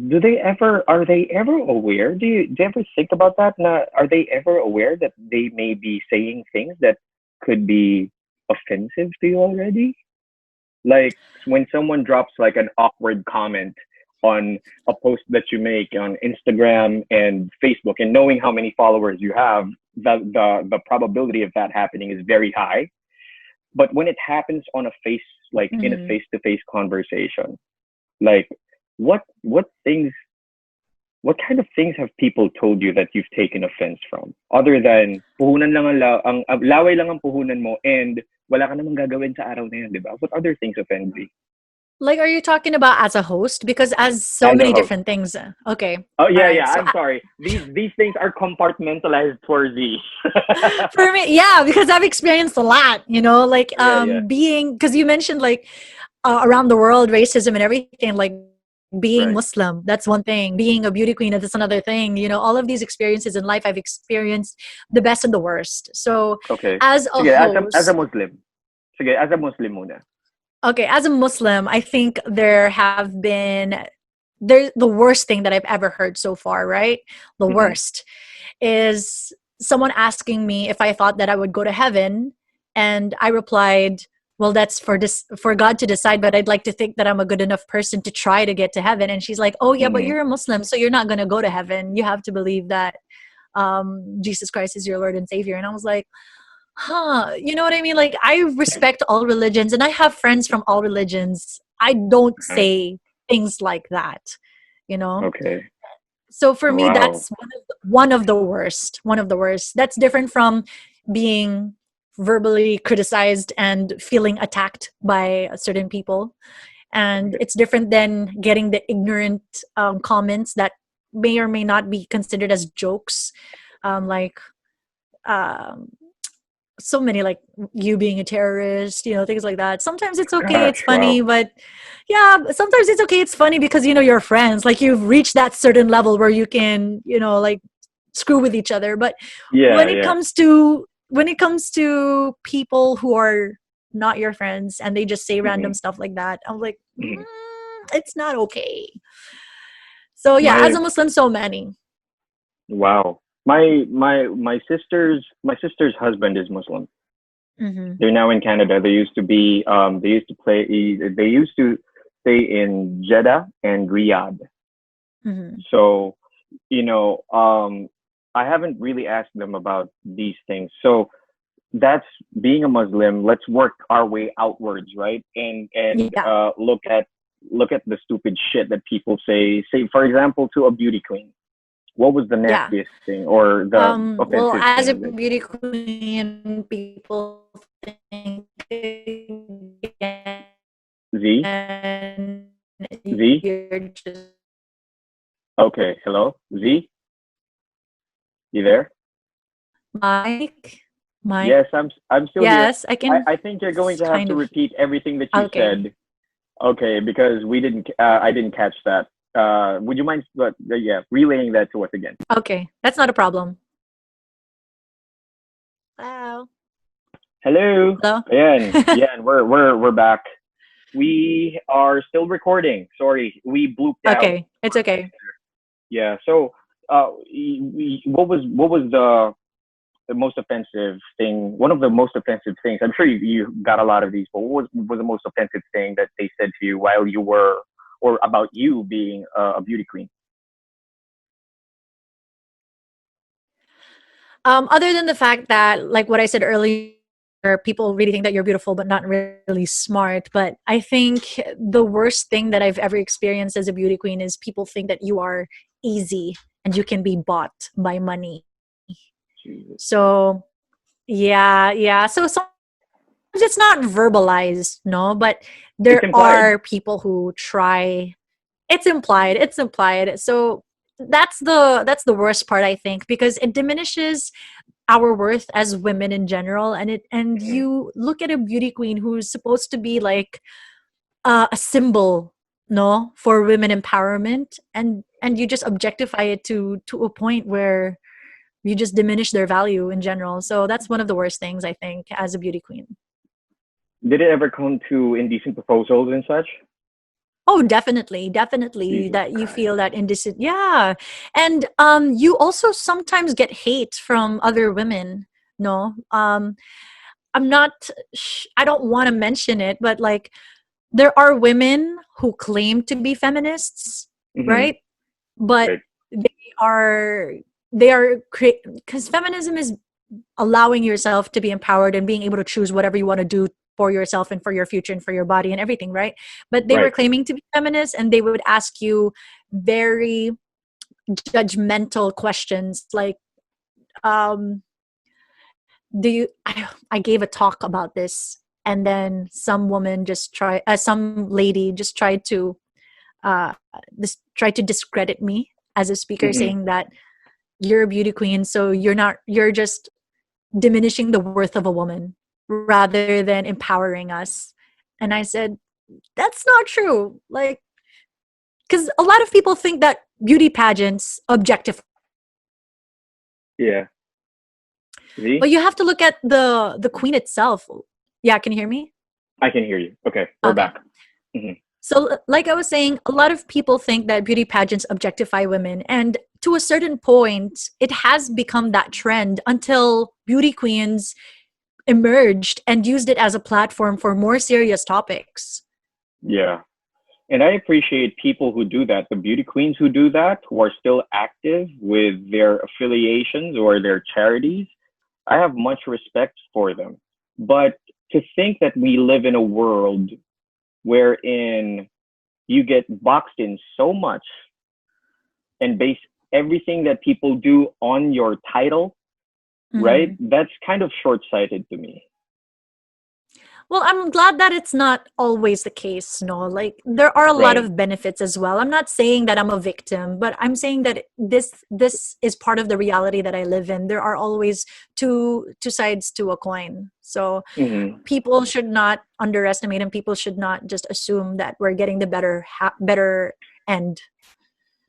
Do they ever? Are they ever aware? Do you ever think about that? Are they ever aware that they may be saying things that could be offensive to you already? Like when someone drops like an awkward comment on a post that you make on Instagram and Facebook, and knowing how many followers you have, the probability of that happening is very high. But when it happens on a face, like in a Mhm. face to face conversation, like what things, what kind of things have people told you that you've taken offense from, other than puhunan lang ang laway lang ang puhunan mo, and wala ka namang gagawin sa araw na yan, di ba? What other things offend me? Like, are you talking about as a host? Because as so As a many host. different things. Okay. Oh All yeah, right. yeah. So I'm sorry. These things are compartmentalized for Z. for me, yeah, because I've experienced a lot, like Yeah, yeah. being, because you mentioned like around the world racism and everything, like being Right. Muslim, that's one thing, being a beauty queen, that's another thing, all of these experiences in life I've experienced, the best and the worst. So Okay. as a Sige, as a host, Muslim. Sige, as a Muslim muna. okay, as a Muslim, I think there have been, there's the worst thing that I've ever heard so far, right? The Mm-hmm. worst is someone asking me if I thought that I would go to heaven, and I replied, "Well, that's for God to decide, but I'd like to think that I'm a good enough person to try to get to heaven." And she's like, "Oh yeah, but Mm-hmm. you're a Muslim, so you're not gonna go to heaven. You have to believe that Jesus Christ is your Lord and Savior." And I was like, "Huh, you know what I mean? Like, I respect all religions, and I have friends from all religions. I don't Uh-huh. say things like that, you know." Okay. So for me, Wow. that's one of the worst. One of the worst. That's different from being verbally criticized and feeling attacked by certain people, and Okay. it's different than getting the ignorant comments that may or may not be considered as jokes, like um, so many, like you being a terrorist, things like that. Sometimes it's okay, it's Gosh, funny, wow. but yeah, sometimes it's okay, it's funny because you're friends, like you've reached that certain level where you can, like screw with each other. But Yeah, when it yeah. comes to people who are not your friends and they just say random Mm-hmm. stuff like that, I'm like, Mm-hmm. it's not okay. So yeah, as My a Muslim, so many. wow. My sister's husband is Muslim. Mm-hmm. They're now in Canada. They used to stay in Jeddah and Riyadh. Mm-hmm. So, you know, I haven't really asked them about these things. So that's being a Muslim. Let's work our way outwards, right? And Yeah. look at the stupid shit that people say. Say, for example, to a beauty queen. What was the Yeah. nastiest thing or the Well, offensive as a thing that beauty queen, people think Z again, Z? you're just Okay, hello Z, you there? Mike. Mike. Yes, I'm still here. Yes, I I can. I think you're going to have Kind to of. repeat everything that you Okay. said. Okay, because we didn't. I didn't catch that. Would you mind? Yeah, relaying that to us again. Okay, that's not a problem. Hello. Hello. Hello. Ayan. Yeah, and we're back. We are still recording. Sorry, we blooped out. Okay, it's okay. Yeah. So, what was the most offensive thing? One of the most offensive things. I'm sure you got a lot of these, but what was the most offensive thing that they said to you while you were, or about you being a beauty queen? Other than the fact that, like what I said earlier, people really think that you're beautiful but not really smart. But I think the worst thing that I've ever experienced as a beauty queen is people think that you are easy and you can be bought by money. Jesus Christ. So yeah, yeah. So sometimes it's not verbalized, no, but It's there implied. are people who try. It's implied. It's implied. So that's the worst part, I think, because it diminishes our worth as women in general, and Mhm. you look at a beauty queen who's supposed to be like a symbol, no, for women empowerment, and you just objectify it to a point where you just diminish their value in general. So that's one of the worst things, I think, as a beauty queen. Did it ever come to indecent proposals and such? Oh, definitely, definitely Jesus that you Christ. feel that indecent. Yeah. And you also sometimes get hate from other women. No. I'm not I don't want to mention it, but like there are women who claim to be feminists, Hmm. right? But Right. they are they are because feminism is allowing yourself to be empowered and being able to choose whatever you want to do for yourself and for your future and for your body and everything, right? But they were Right. claiming to be feminists, and they would ask you very judgmental questions like, um do you I gave a talk about this, and then some woman just tried some lady just tried to uh this tried to discredit me as a speaker, Hmm. saying that you're a beauty queen, so you're just diminishing the worth of a woman rather than empowering us. And I said, that's not true. Like, because a lot of people think that beauty pageants objectify, Yeah. but See? you have to look at the queen itself. Yeah, can you hear me? I can hear you. Okay, we're Okay. back. Hmm. So, like I was saying, a lot of people think that beauty pageants objectify women. And to a certain point, it has become that trend until beauty queens emerged and used it as a platform for more serious topics. Yeah. And I appreciate people who do that, the beauty queens who do that, who are still active with their affiliations or their charities. I have much respect for them. But to think that we live in a world wherein you get boxed in so much and base everything that people do on your title, right? Mhm. That's kind of short sighted to me. Well, I'm glad that it's not always the case, no. Like there are a lot Right. of benefits as well. I'm not saying that I'm a victim, but I'm saying that this is part of the reality that I live in. There are always two sides to a coin. So Hmm. people should not underestimate, and people should not just assume that we're getting the better end.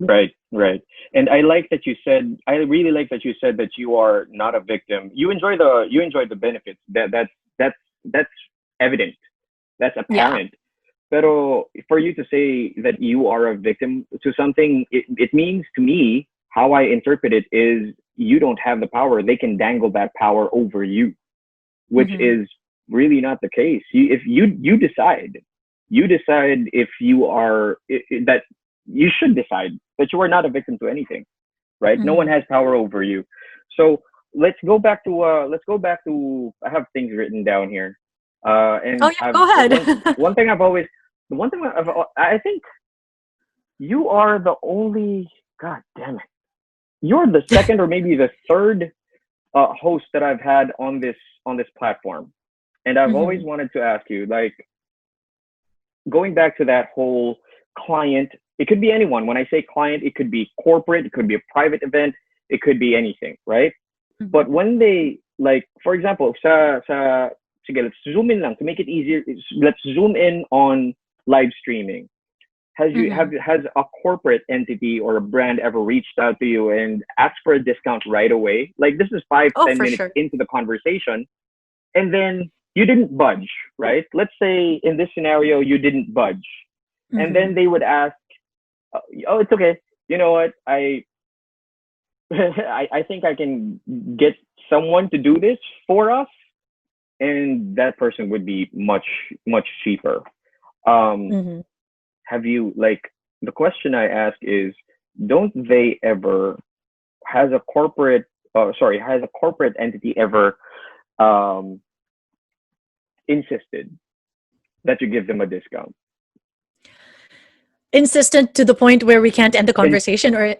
Right, right. And I like that you said, I really like that you said that you are not a victim. You enjoy the benefits. That's evident. That's Yeah. apparent. Pero for you to say that you are a victim to something, it means to me, how I interpret it is you don't have the power. They can dangle that power over you, which Mhm. is really not the case. If you decide if you are that you should decide that you are not a victim to anything, right? No one Mhm. has power over you. So let's go back to I have things written down here, Oh and yeah, I've go ahead. one thing I've always the one thing I think you are the only, god damn it, you're the second or maybe the third host that I've had on this platform, and I've always Mhm. wanted to ask you, like, going back to that whole client. It could be anyone. When I say client, it could be corporate, it could be a private event, it could be anything, right? But Mhm. when they, like, for example, sige, let's zoom in lang to make it easier. Let's zoom in on live streaming. Mhm. Has a corporate entity or a brand ever reached out to you and asked for a discount right away? Like, this is five, Oh, ten for minutes sure. into the conversation, and then you didn't budge, right? Let's say in this scenario you didn't budge, and then Mhm. they would ask, "Oh, it's okay. You know what? I think I can get someone to do this for us," and that person would be much cheaper. Um, Mhm. have you, like, the question I ask is, don't they ever, has a corporate has a corporate entity ever um, insisted that you give them a discount? Insistent to the point where we can't end the In, conversation, or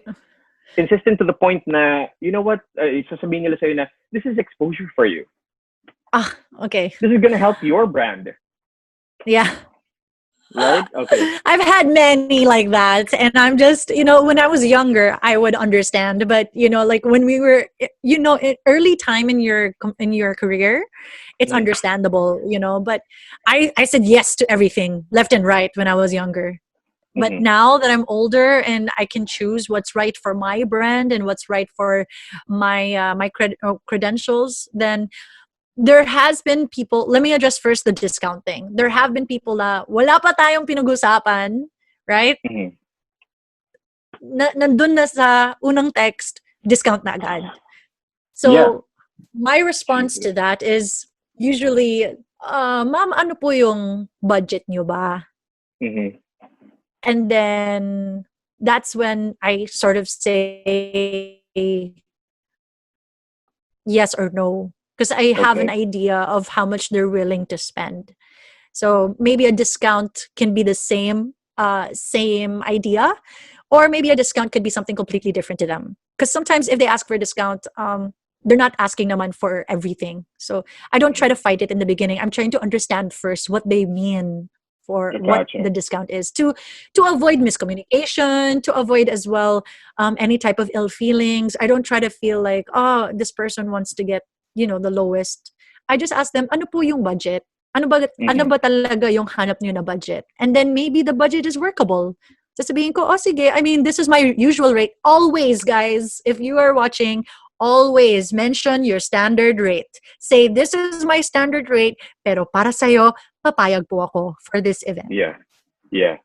Insistent to the point na, you know what, sasabihin nila sa'yo na, this is exposure for you. ah, okay. This is gonna help your brand. Yeah. right? Okay. I've had many like that, and I'm just, when I was younger, I would understand, but like when we were, in early time in your career, it's Mhm. understandable, but I said yes to everything, left and right, when I was younger. But Mhm. now that I'm older and I can choose what's right for my brand and what's right for my credentials, then there has been people, let me address first the discount thing. There have been people na wala pa tayong pinag-usapan, right? Mhm. Nandun na sa unang text, discount na agad. Yeah. So, my response Jesus. to that is usually, ma'am, ano po yung budget nyo ba? Mhm. And then that's when I sort of say yes or no, because I have an Okay. idea of how much they're willing to spend. So maybe a discount can be the same idea, or maybe a discount could be something completely different to them. Because sometimes if they ask for a discount, they're not asking naman for everything. So I don't try to fight it in the beginning. I'm trying to understand first what they mean for I what gotcha. the discount is, to avoid miscommunication, to avoid as well any type of ill feelings. I don't try to feel like, oh, this person wants to get the lowest. I just ask them, ano po yung budget? Ano Mhm. ba talaga yung hanap niyo na budget? And then maybe the budget is workable. Sasabihin ko, oh sige, I mean, this is my usual rate. Always, guys, if you are watching, always mention your standard rate. Say, this is my standard rate, pero para sa'yo, papayag po ako for this event. Yeah. Yeah.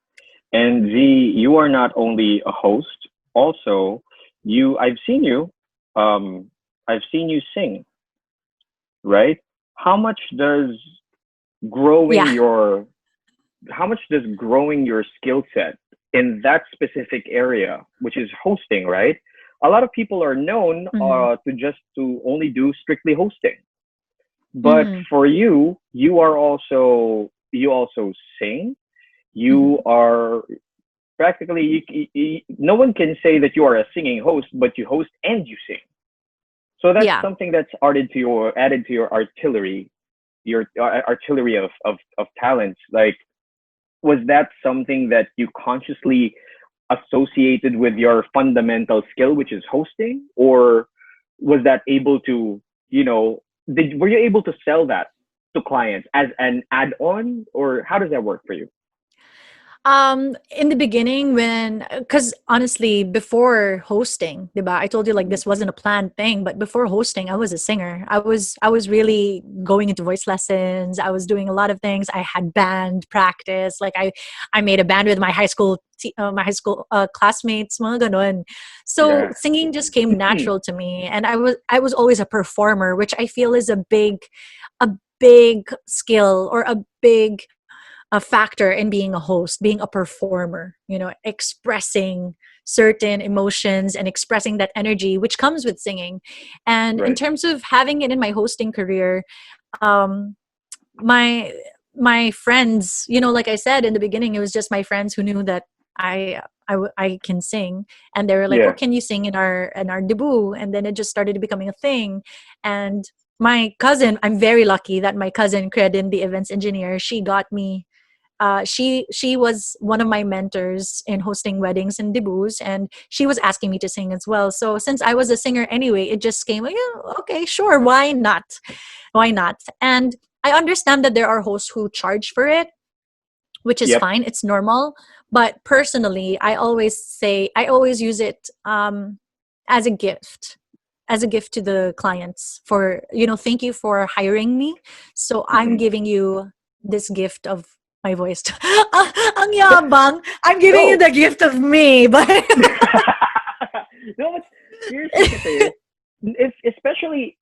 And Z, you are not only a host, also I've seen you, um, I've seen you sing, right? How much does growing Yeah. your, how much does growing your skill set in that specific area, which is hosting, right? A lot of people are known Mm-hmm. to only do strictly hosting, but Mm-hmm. for you, you also sing. Mm-hmm. You are practically no one can say that you are a singing host, but you host and you sing. So that's Yeah. something that's added to your artillery of talents. Like, was that something that you consciously associated with your fundamental skill, which is hosting, or was that able to, were you able to sell that to clients as an add-on, or how does that work for you? In the beginning, because honestly, before hosting, diba, I told you like Mm-hmm. this wasn't a planned thing, but before hosting, I was a singer. I was really going into voice lessons. I was doing a lot of things. I had band practice. Like I made a band with my high school classmates, mga ganun. So Yeah. singing just came natural to me, and I was always a performer, which I feel is a big skill, or a factor in being a host, being a performer, expressing certain emotions and expressing that energy, which comes with singing. And in Right. terms of having it in my hosting career, um, my my friends, like I said in the beginning, it was just my friends who knew that I can sing, and they were like, "Oh, Yeah. can you sing in our debut?" And then it just started becoming a thing. And my cousin, I'm very lucky that my cousin, Credin, the events engineer, she got me she was one of my mentors in hosting weddings and debuts, and she was asking me to sing as well. So since I was a singer anyway, it just came like, yeah, okay, sure, why not? And I understand that there are hosts who charge for it, which is Yep. fine, it's normal. But personally, I always use it as a gift, to the clients, for thank you for hiring me, so I'm Hmm. giving you this gift of my voice. Ang yabang, I'm giving you No. the gift of me, but No, but seriously, kasi it's especially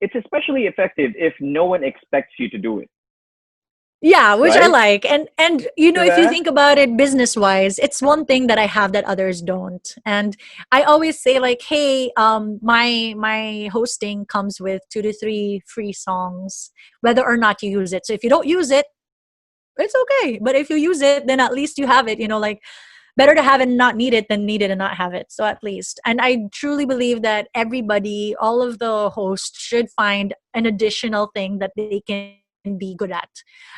effective if no one expects you to do it, yeah, which I right? like. And if you Diba? think about it business wise, it's one thing that I have that others don't. And I always say like, hey, my hosting comes with 2 to 3 free songs, whether or not you use it. So if you don't use it, it's okay. But if you use it, then at least you have it. Like, better to have it and not need it than need it and not have it. So at least, and I truly believe that everybody, all of the hosts, should find an additional thing that they can be good at.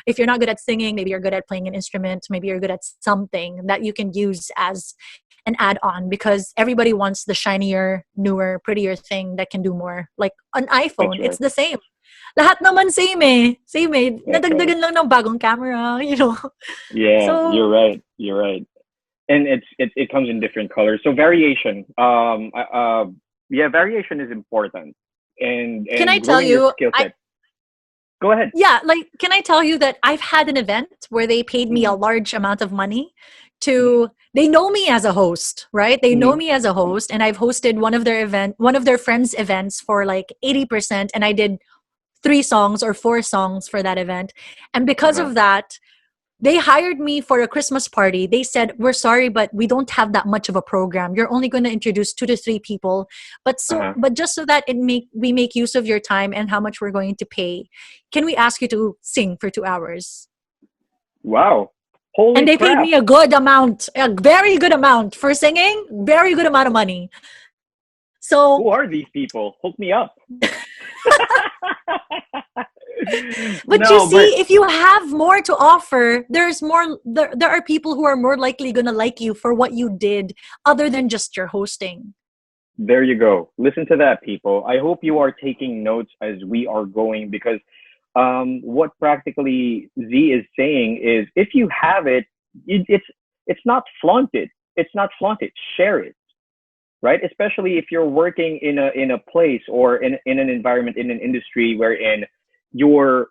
If you're not good at singing, maybe you're good at playing an instrument, maybe you're good at something that you can use as an add-on, because everybody wants the shinier, newer, prettier thing that can do more. Like an That's iPhone, right. it's the same. Lahat naman same eh. Same eh. That's right. Nadagdagan lang ng bagong camera, you know. Yeah, So, you're right. You're right. And it comes in different colors. So variation. Yeah, variation is important, can I and tell growing your you, skill set. Go ahead. yeah, like, can I tell you that I've had an event where they paid me a Mm-hmm. large amount of money to, they know me as a host, right? They know Mm-hmm. me as a host, and I've hosted one of their friends' events for like 80%, and I did 3 songs or 4 songs for that event. And because Uh-huh. of that, they hired me for a Christmas party. They said, "We're sorry, but we don't have that much of a program. You're only going to introduce 2 to 3 people, Uh-huh. but just so that we make use of your time and how much we're going to pay, can we ask you to sing for 2 hours?" Wow. And Holy they paid crap. me a good amount, a very good amount for singing, very good amount of money. So, Who are these people? Hook me up. but you No, but see, if you have more to offer, there are people who are more likely going to like you for what you did other than just your hosting. there you go. Listen to that, people. I hope you are taking notes as we are going, because what practically Z is saying is, if you have it, it's not flaunted. It's not flaunted. Share it, right? Especially if you're working in a place or in an environment, in an industry wherein your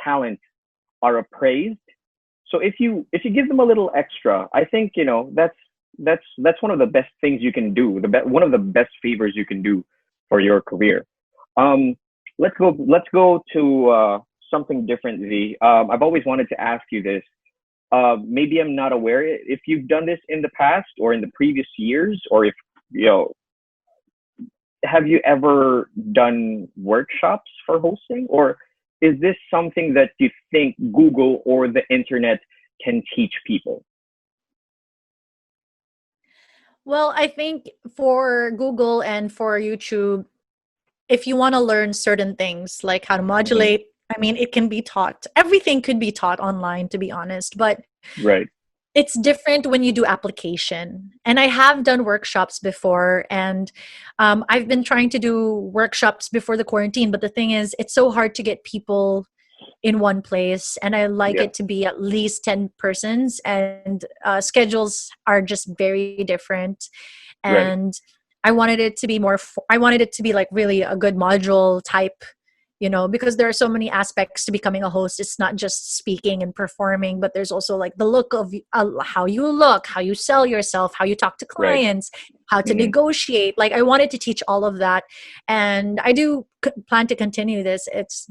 talents are appraised. So if you give them a little extra, I think that's one of the best things you can do. One of the best favors you can do for your career. Um, let's go to something different, Z. I've always wanted to ask you this. Maybe I'm not aware if you've done this in the past or in the previous years, or if you know, have you ever done workshops for hosting, or is this something that you think Google or the internet can teach people? Well, I think for Google and for YouTube, if you want to learn certain things like how to Hmm. modulate, I mean, it can be taught. Everything could be taught online, to be honest, but Right. it's different when you do application. And I have done workshops before, and I've been trying to do workshops before the quarantine. But the thing is, it's so hard to get people in one place, and I like Yeah. it to be at least 10 persons, and schedules are just very different. Right. And I wanted it to be like really a good module type, because there are so many aspects to becoming a host. It's not just speaking and performing, but there's also like the look of how you look, how you sell yourself, how you talk to Right. clients, how to Hmm. negotiate. Like, I wanted to teach all of that, and I do plan to continue this. It's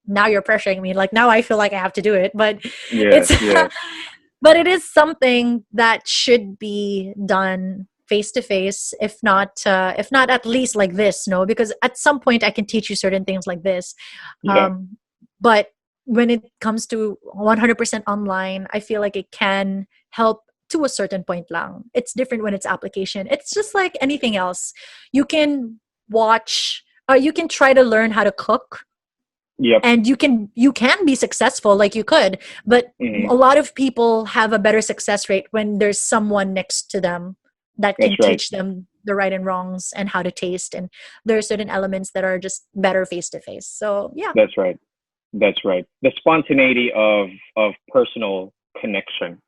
Now you're pressuring me, like now I feel like I have to do it, but Yeah. it's Yeah. but it is something that should be done face to face, if not at least like this, no, because at some point I can teach you certain things like this. Yeah. um but when it comes to 100% online, I feel like it can help to a certain point lang. It's different when it's application. It's just like anything else. You can watch, you can try to learn how to cook, Yep. and you can be successful, like you could, but Hmm. a lot of people have a better success rate when there's someone next to them that That's can right. teach them the right and wrongs and how to taste, and there are certain elements that are just better face to face. So yeah. That's right. That's right. The spontaneity of personal connection,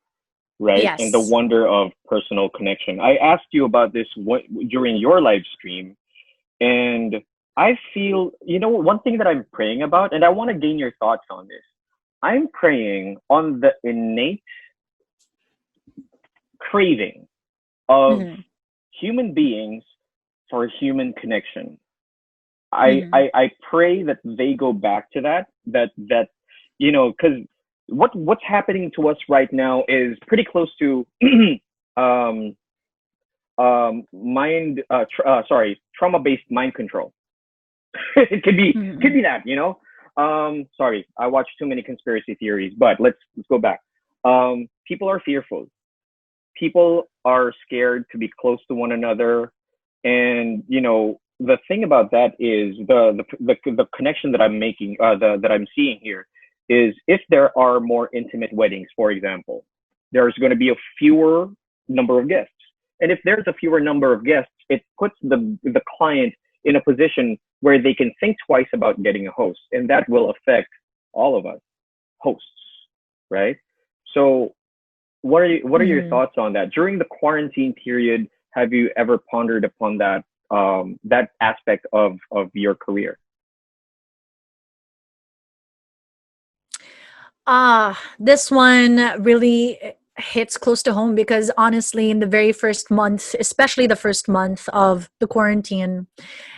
right? And the Yes. wonder of personal connection. I asked you about this during your live stream, and I feel, one thing that I'm praying about, and I want to gain your thoughts on this. I'm praying on the innate craving of Hmm. human beings for human connection. Hmm. I pray that they go back to that, because what's happening to us right now is pretty close to um trauma based mind control. It could Hmm. be that. Sorry, I watched too many conspiracy theories, but let's go back. People are fearful. People are scared to be close to one another, and the thing about that is the connection that I'm making, that I'm seeing here is if there are more intimate weddings, for example, there's going to be a fewer number of guests, and if there's a fewer number of guests, it puts the client in a position where they can think twice about getting a host, and that will affect all of us hosts, right? So what are your Mm. thoughts on that during the quarantine period? Have you ever pondered upon that, that aspect of your career? This one really hits close to home because honestly, in the very first month, especially the first month of the quarantine,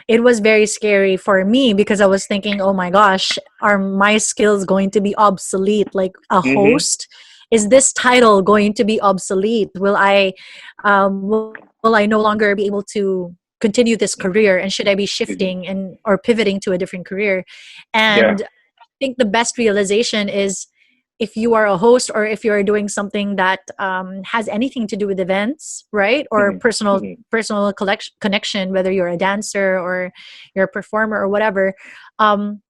it was very scary for me because I was thinking, oh my gosh, are my skills going to be obsolete? Like a Mm-hmm. host, is this title going to be obsolete? Will I no longer be able to continue this career? And should I be Mm-hmm. shifting and or pivoting to a different career? Yeah. And I think the best realization is if you are a host or if you're doing something that has anything to do with events, right, or Mm-hmm. personal connection, whether you're a dancer or you're a performer or whatever, um,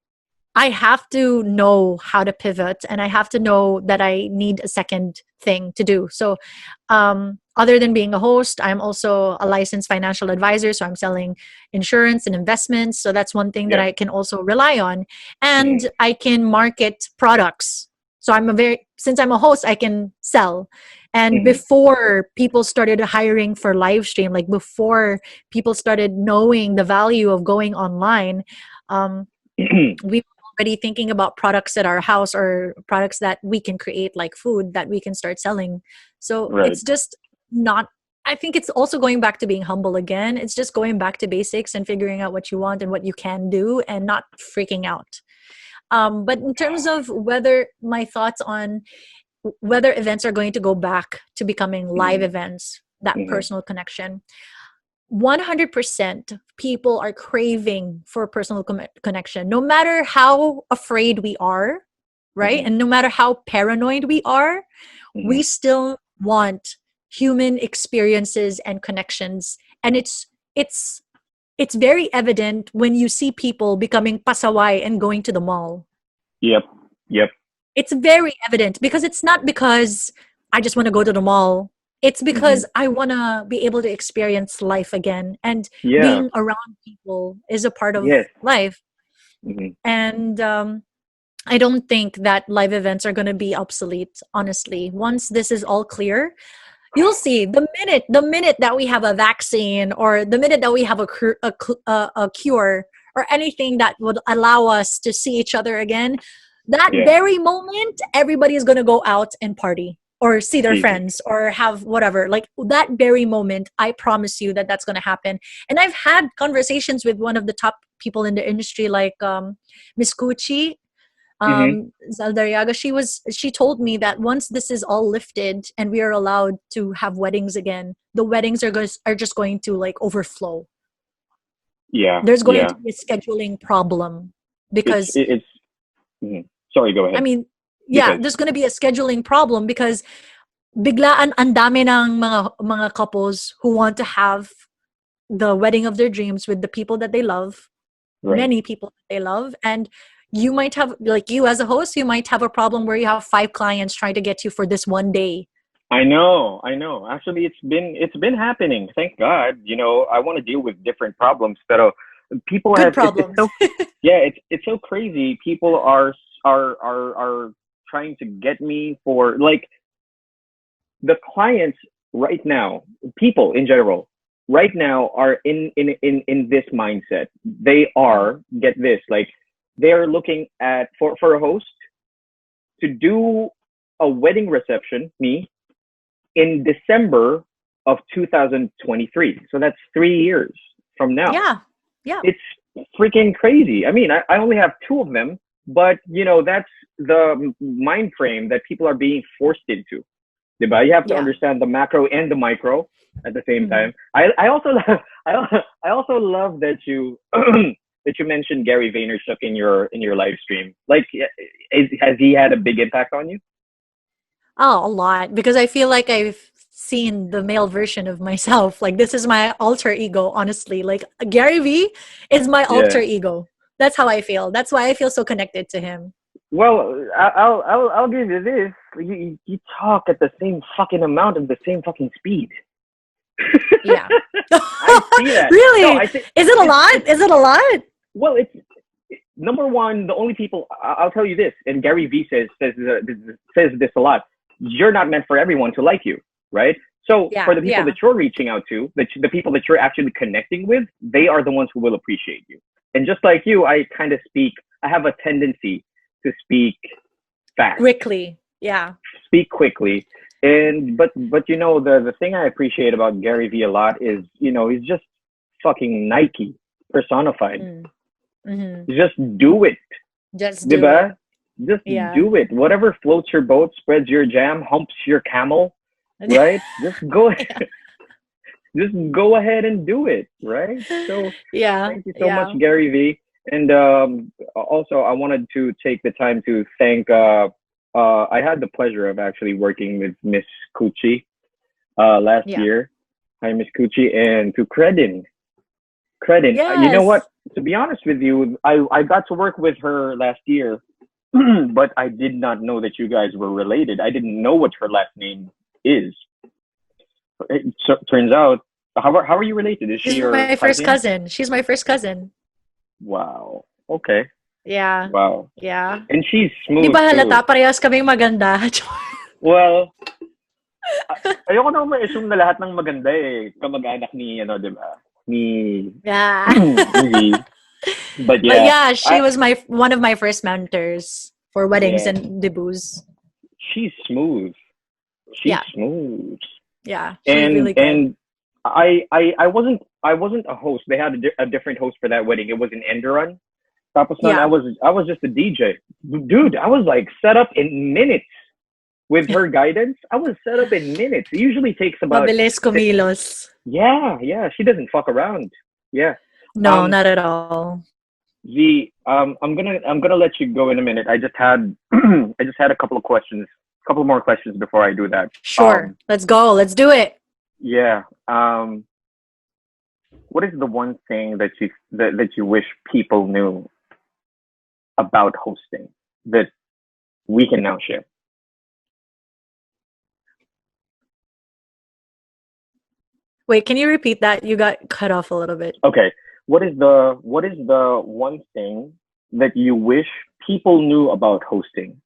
I have to know how to pivot and I have to know that I need a second thing to do. So, other than being a host, I'm also a licensed financial advisor. So, I'm selling insurance and investments. So, that's one thing that Yeah. I can also rely on. Mm-hmm. And I can market products. So, since I'm a host, I can sell. And Mm-hmm. before people started hiring for live stream, like before people started knowing the value of going online, um, we were already thinking about products at our house or products that we can create like food that we can start selling. So Right. it's just not, I think it's also going back to being humble again. It's just going back to basics and figuring out what you want and what you can do and not freaking out. But in terms of whether my thoughts on whether events are going to go back to becoming live Mm-hmm. events, that Mm-hmm. personal connection, 100% people are craving for personal connection no matter how afraid we are, right, Mm-hmm. and no matter how paranoid we are, Mm-hmm. we still want human experiences and connections. And it's it's very evident when you see people becoming pasaway and going to the mall. Yep. Yep. It's very evident because it's not because I just want to go to the mall. It's Mm-hmm. because I want to be able to experience life again. And Yeah. being around people is a part of Yes. life. Mm-hmm. And I don't think that live events are going to be obsolete, honestly. Once this is all clear, you'll see the minute that we have a vaccine or the minute that we have a cure or anything that would allow us to see each other again, that Yeah. very moment everybody is going to go out and party or see their Easy. friends or have whatever. Like that very moment, I promise you that that's going to happen. And I've had conversations with one of the top people in the industry, like Miss Gucci, Mm-hmm. Zaldariaga. She told me that once this is all lifted and we are allowed to have weddings again, the weddings are just going to like overflow. Yeah. There's going Yeah. to be a scheduling problem It's because it's. Mhm. Sorry. Go I ahead. mean, yeah, Because. there's going to be a scheduling problem because biglaan ang dami ng mga couples who want to have the wedding of their dreams with the people that they love, Right. many people that they love, and you might have, like, you as a host, you might have a problem where you have 5 clients trying to get you for this one day. I know, I know. Actually, it's been happening. Thank God. I want to deal with different problems, but people Good have it's problems. so yeah, it's so crazy. People are trying to get me for like the clients right now. People in general right now are in this mindset. They are get this like they are looking at for a host to do a wedding reception. Me in December of 2023. So that's 3 years from now. Yeah. Yeah. It's freaking crazy. I mean, I only have two of them, but that's the mind frame that people are being forced into. Diba? You have to Yeah. understand the macro and the micro at the same Hmm. time. I also I also love that you that you mentioned Gary Vaynerchuk in your live stream. Like, has he had a big impact on you? Oh, a lot because I feel like I've seen the male version of myself. Like, this is my alter ego, honestly. Like, Gary Vee is my Yeah. alter ego. That's how I feel. That's why I feel so connected to him. Well, I'll give you this. You talk at the same fucking amount of the same fucking speed. Yeah. I see that. Really? No, I think Is it a lot? Is it a lot? well, it's number one. The only people I'll tell you this, and Gary Vee says this a lot. You're not meant for everyone to like you, right? So Yeah, for the people yeah. that you're reaching out to, the people that you're actually connecting with, they are the ones who will appreciate you. And just like you, I kind of speak. I have a tendency to speak fast, Quickly. Yeah. speak quickly. And but the thing I appreciate about Gary Vee a lot is he's just fucking Nike personified. Mm-hmm. Just do it, Just do it. diba? Just Yeah. do it. Whatever floats your boat, spreads your jam, humps your camel, right? Just go. Just go ahead and do it, right? So Yeah. thank you so much, Gary Vee. And also, I wanted to take the time to thank. I had the pleasure of actually working with Miss Cucci last Yeah. year. Hi, Miss Cucci, and to Credin. You know Yes. what? To be honest with you, I got to work with her last year, but I did not know that you guys were related. I didn't know what her last name is. It turns out, how are you related? Is she She's your my first cousin? cousin. She's my first cousin. Wow. Okay. Yeah. Wow. Yeah. And she's Di smooth ba halata too. parehas kaming maganda? Well, ayoko naman ma-assume na lahat ng maganda kamag-anak ni di ba? Ni Yeah. ni V. But But yeah, yeah, she was one of my first mentors for weddings yeah, and debuts. she's smooth. She's Yeah. smooth. Yeah. She's really good. And I wasn't a host. They had a different host for that wedding. It was an Enderon. Tapos nun, Yeah. I was just a DJ. Dude, I was like set up in minutes with her guidance. I was set up in minutes. It usually takes about Mabilis kumilos. yeah. She doesn't fuck around. Yeah. No, not at all. I'm gonna let you go in a minute. I just had a couple more questions before I do that. Sure. Let's go. Let's do it. Yeah. What is the one thing that you wish people knew about hosting that we can now share? Wait, can you repeat that? You got cut off a little bit. Okay. What is the one thing that you wish people knew about hosting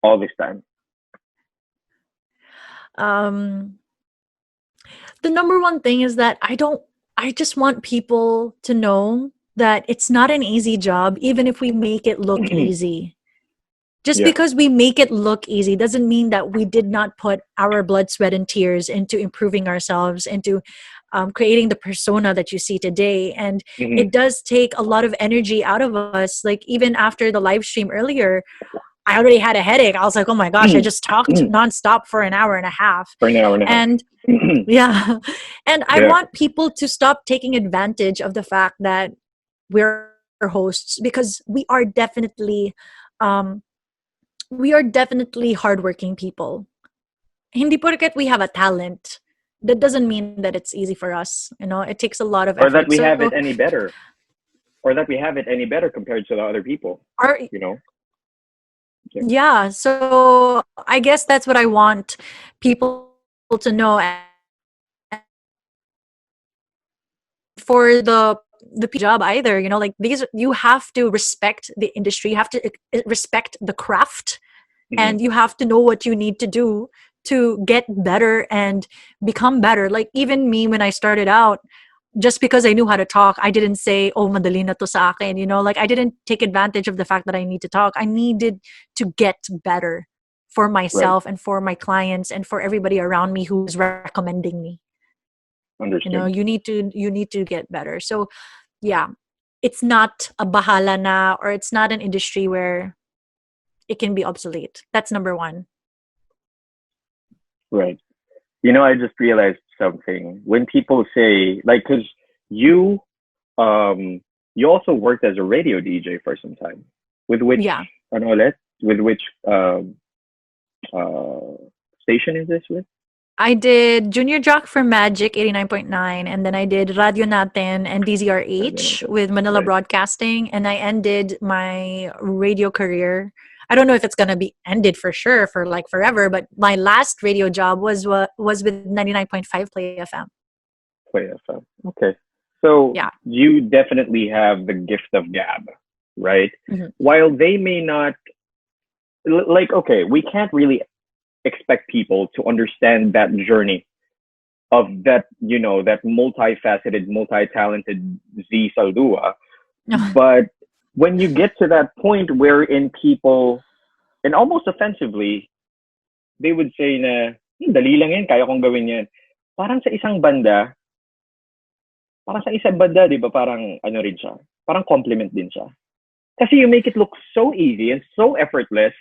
all this time? The number one thing is that I just want people to know that it's not an easy job, even if we make it look easy. Just because we make it look easy doesn't mean that we did not put our blood, sweat, and tears into improving ourselves, into creating the persona that you see today. And it does take a lot of energy out of us. Like, even after the live stream earlier, I already had a headache. I was like, oh my gosh, I just talked nonstop for an hour and a half. And yeah. And I want people to stop taking advantage of the fact that we're hosts, because we are definitely hardworking people. Hindi porket we have a talent, that doesn't mean that it's easy for us. It takes a lot of effort. Or that we have it any better. Or that we have it any better compared to the other people. Yeah, so I guess that's what I want people to know. And for the job either, like these, you have to respect the industry, you have to respect the craft, and you have to know what you need to do to get better and become better. Like, even me, when I started out, just because I knew how to talk, I didn't say, oh, madali na to sa akin, like, I didn't take advantage of the fact that I need to talk. I needed to get better for myself and for my clients and for everybody around me who's recommending me. Understood. You need to get better. So yeah, it's not a bahala na, or it's not an industry where it can be obsolete. That's number one. Right. I just realized something. When people say, like, because you also worked as a radio DJ for some time, with which with which station is this with? I did Junior Jock for Magic 89.9, and then I did Radio Natin and DZRH with Manila Right. Broadcasting, and I ended my radio career. I don't know if it's gonna be ended for sure for like forever, but my last radio job was with 99.5 Play FM. PlayFM. Okay. So Yeah. you definitely have the gift of gab, right? Mhm. While they may not, like, okay, we can't really expect people to understand that journey of that, that multifaceted, multi-talented Z Saldua. But when you get to that point wherein people, and almost offensively, they would say na, dali lang yan, kaya kong gawin yan. Parang sa isang banda, di ba, parang ano rin siya, parang compliment din siya. Kasi you make it look so easy and so effortless,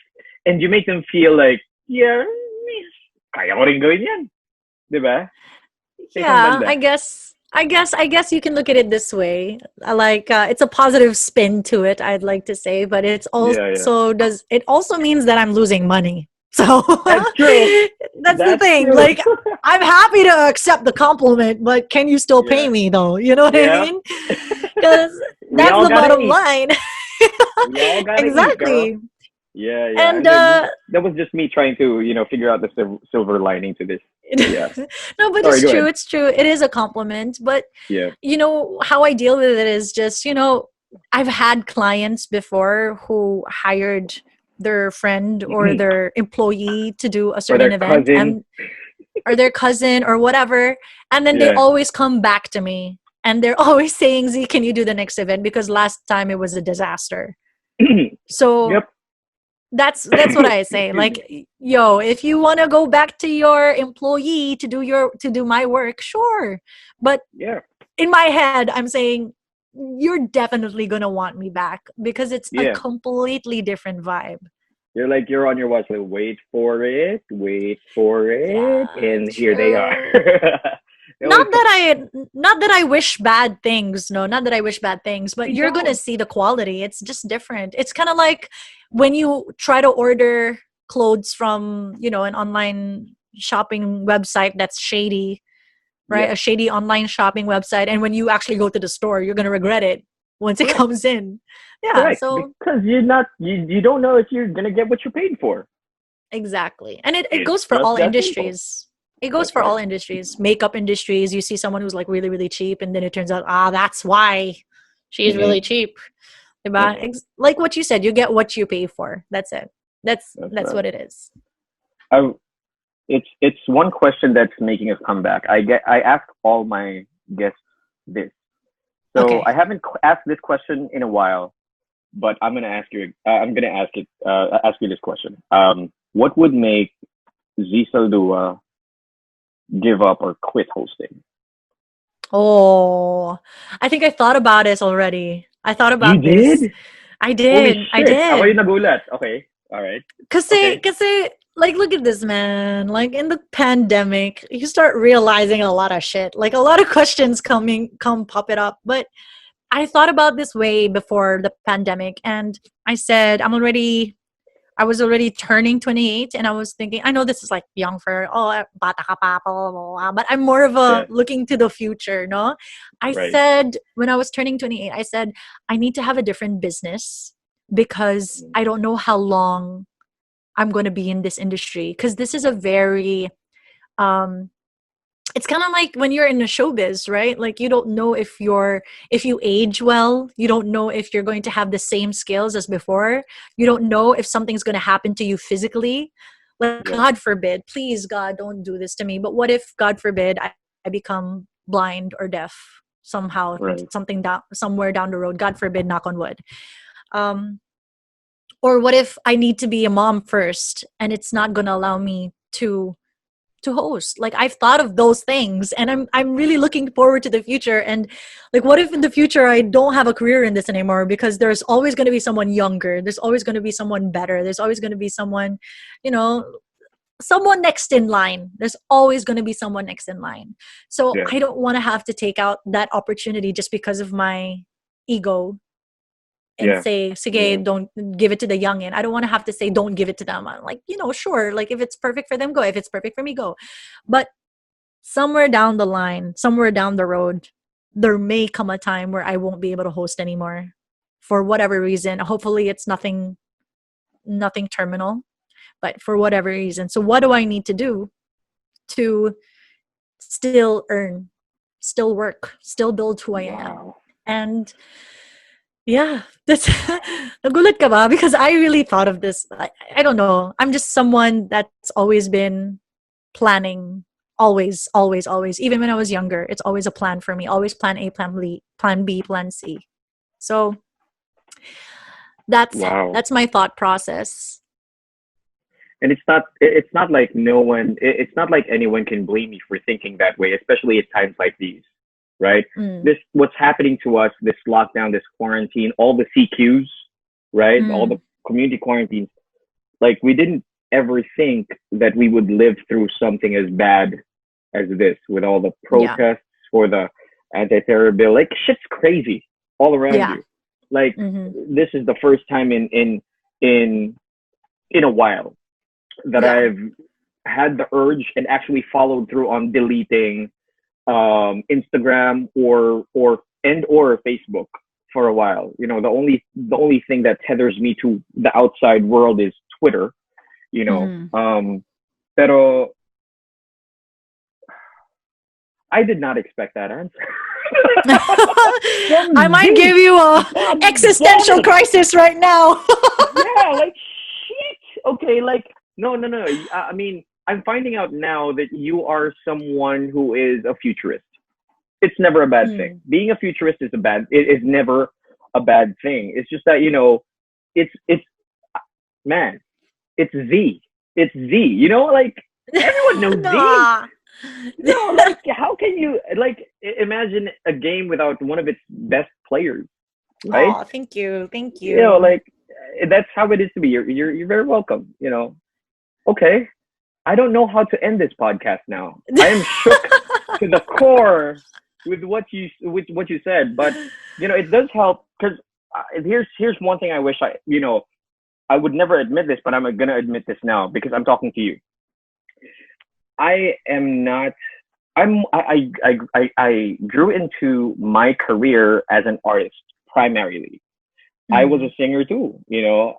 and you make them feel like, yeah, kaya ko rin gawin yan. Di ba? Yeah, I guess you can look at it this way. Like it's a positive spin to it, I'd like to say, but Yeah. it also means that I'm losing money. So That's true. that's the thing. True. Like I'm happy to accept the compliment, but can you still pay Yeah. me though? You know what Yeah. I mean? Because We that's all the gotta bottom eat. line. We all gotta eat, Exactly. girl. Yeah. And that was just me trying to, figure out the silver lining to this. Yeah. no, but Sorry, it's go true. ahead. It's true. It is a compliment. But Yeah. how I deal with it is just, I've had clients before who hired their friend or their employee to do a Or certain their event cousin. or their cousin or whatever. And then they Yeah. always come back to me and they're always saying, Z, can you do the next event? Because last time it was a disaster. So Yep. that's what I say. Excuse Like, me. yo, if you want to go back to your employee to do my work, sure. But Yeah. in my head, I'm saying you're definitely gonna want me back because it's a Yeah. completely different vibe. You're on your watch. Like, wait for it, Yeah, and here they are. true. They always Not that I wish bad things. No, not that I wish bad things, but we you're gonna don't. see the quality. It's just different. It's kind of like when you try to order clothes from, an online shopping website that's shady, right? Yep. A shady online shopping website, and when you actually go to the store, you're gonna regret it once it Correct. comes in. Yeah, Correct. so Because you don't know if you're gonna get what you paid for. exactly. And it It's goes for just all that simple. industries. It goes That's for right. all industries. Makeup industries, you see someone who's like really, really cheap, and then it turns out, that's why she's really Mm-hmm. cheap. Diba? Mm-hmm. Like what you said, you get what you pay for. That's it. That's That's right. what it is. I, it's one question that's making us come back. I ask all my guests this. So Okay. I haven't asked this question in a while, but I'm gonna ask you. I'm gonna ask it. Ask you this question. What would make Z Saldua give up or quit hosting? Oh, I think I thought about this already. I thought You about this. did? I Holy did. I shit! Ako did. yung nagulat. Okay. All right. Kasi, Okay. kasi, like, look at this, man. Like, in the pandemic, you start realizing a lot of shit. Like, a lot of questions come pop it up. But I thought about this way before the pandemic, and I said, I was already turning 28, and I was thinking, I know this is like young for, bata ka pa, blah, blah, blah, but I'm more of a Yeah. looking to the future, no? I Right. said, when I was turning 28, I said, I need to have a different business because I don't know how long I'm going to be in this industry. Because this is a very, um, it's kind of like when you're in a showbiz, right? Like you don't know if you age well, you don't know if you're going to have the same skills as before. You don't know if something's going to happen to you physically. Like Yeah. God forbid, please God, don't do this to me. But what if God forbid I become blind or deaf somehow, Right. something down somewhere down the road. God forbid, knock on wood. Um, or what if I need to be a mom first and it's not going to allow me to host? Like I've thought of those things and I'm really looking forward to the future. And like what if in the future I don't have a career in this anymore, because there's always going to be someone younger, there's always going to be someone better, there's always going to be someone, you know, someone next in line. There's always going to be someone next in line. So Yeah. I don't want to have to take out that opportunity just because of my ego. and Yeah. say, sige, Yeah. don't give it to the youngin. I don't want to have to say, don't give it to them. I'm like, sure. Like, if it's perfect for them, go. If it's perfect for me, go. But somewhere down the line, somewhere down the road, there may come a time where I won't be able to host anymore for whatever reason. Hopefully it's nothing terminal, but for whatever reason. So what do I need to do to still earn, still work, still build who I am? Wow. And yeah, that's nagulat ka ba? Because I really thought of this. I don't know. I'm just someone that's always been planning, always, always, always. Even when I was younger, it's always a plan for me. Always plan A, plan B, plan C. So that's Wow. that's my thought process. And it's not like no one it's not like anyone can blame you for thinking that way, especially at times like these, right? Mm, This what's happening to us, this lockdown, this quarantine, all the CQs, right? All mm, the community quarantines. Like we didn't ever think that we would live through something as bad as this, with all the yeah, protests for the anti-terror bill. Like shit's crazy all around yeah. you. Like Mm-hmm. this is the first time in in a while that Yeah. I've had the urge and actually followed through on deleting Instagram or Facebook for a while. The only thing that tethers me to the outside world is Twitter. You know, Mm-hmm. pero I did not expect that answer I from might Z. give you a God damn existential it! crisis right now. Yeah, like shit. Okay, like no, no, no. I mean, I'm finding out now that you are someone who is a futurist. It's never a bad thing. Mm, Being a futurist it is never a bad thing. It's just that it's man, it's Z. It's Z. Like everyone knows Z. nah. No, like how can you like imagine a game without one of its best players, right? Oh, thank you. Thank you. Like that's how it is to be. You're very welcome. Okay. I don't know how to end this podcast now. I am shook to the core with what you said, but it does help because here's one thing I wish I would never admit this, but I'm gonna admit this now because I'm talking to you. I am not. I grew into my career as an artist primarily. I was Mm, a singer too.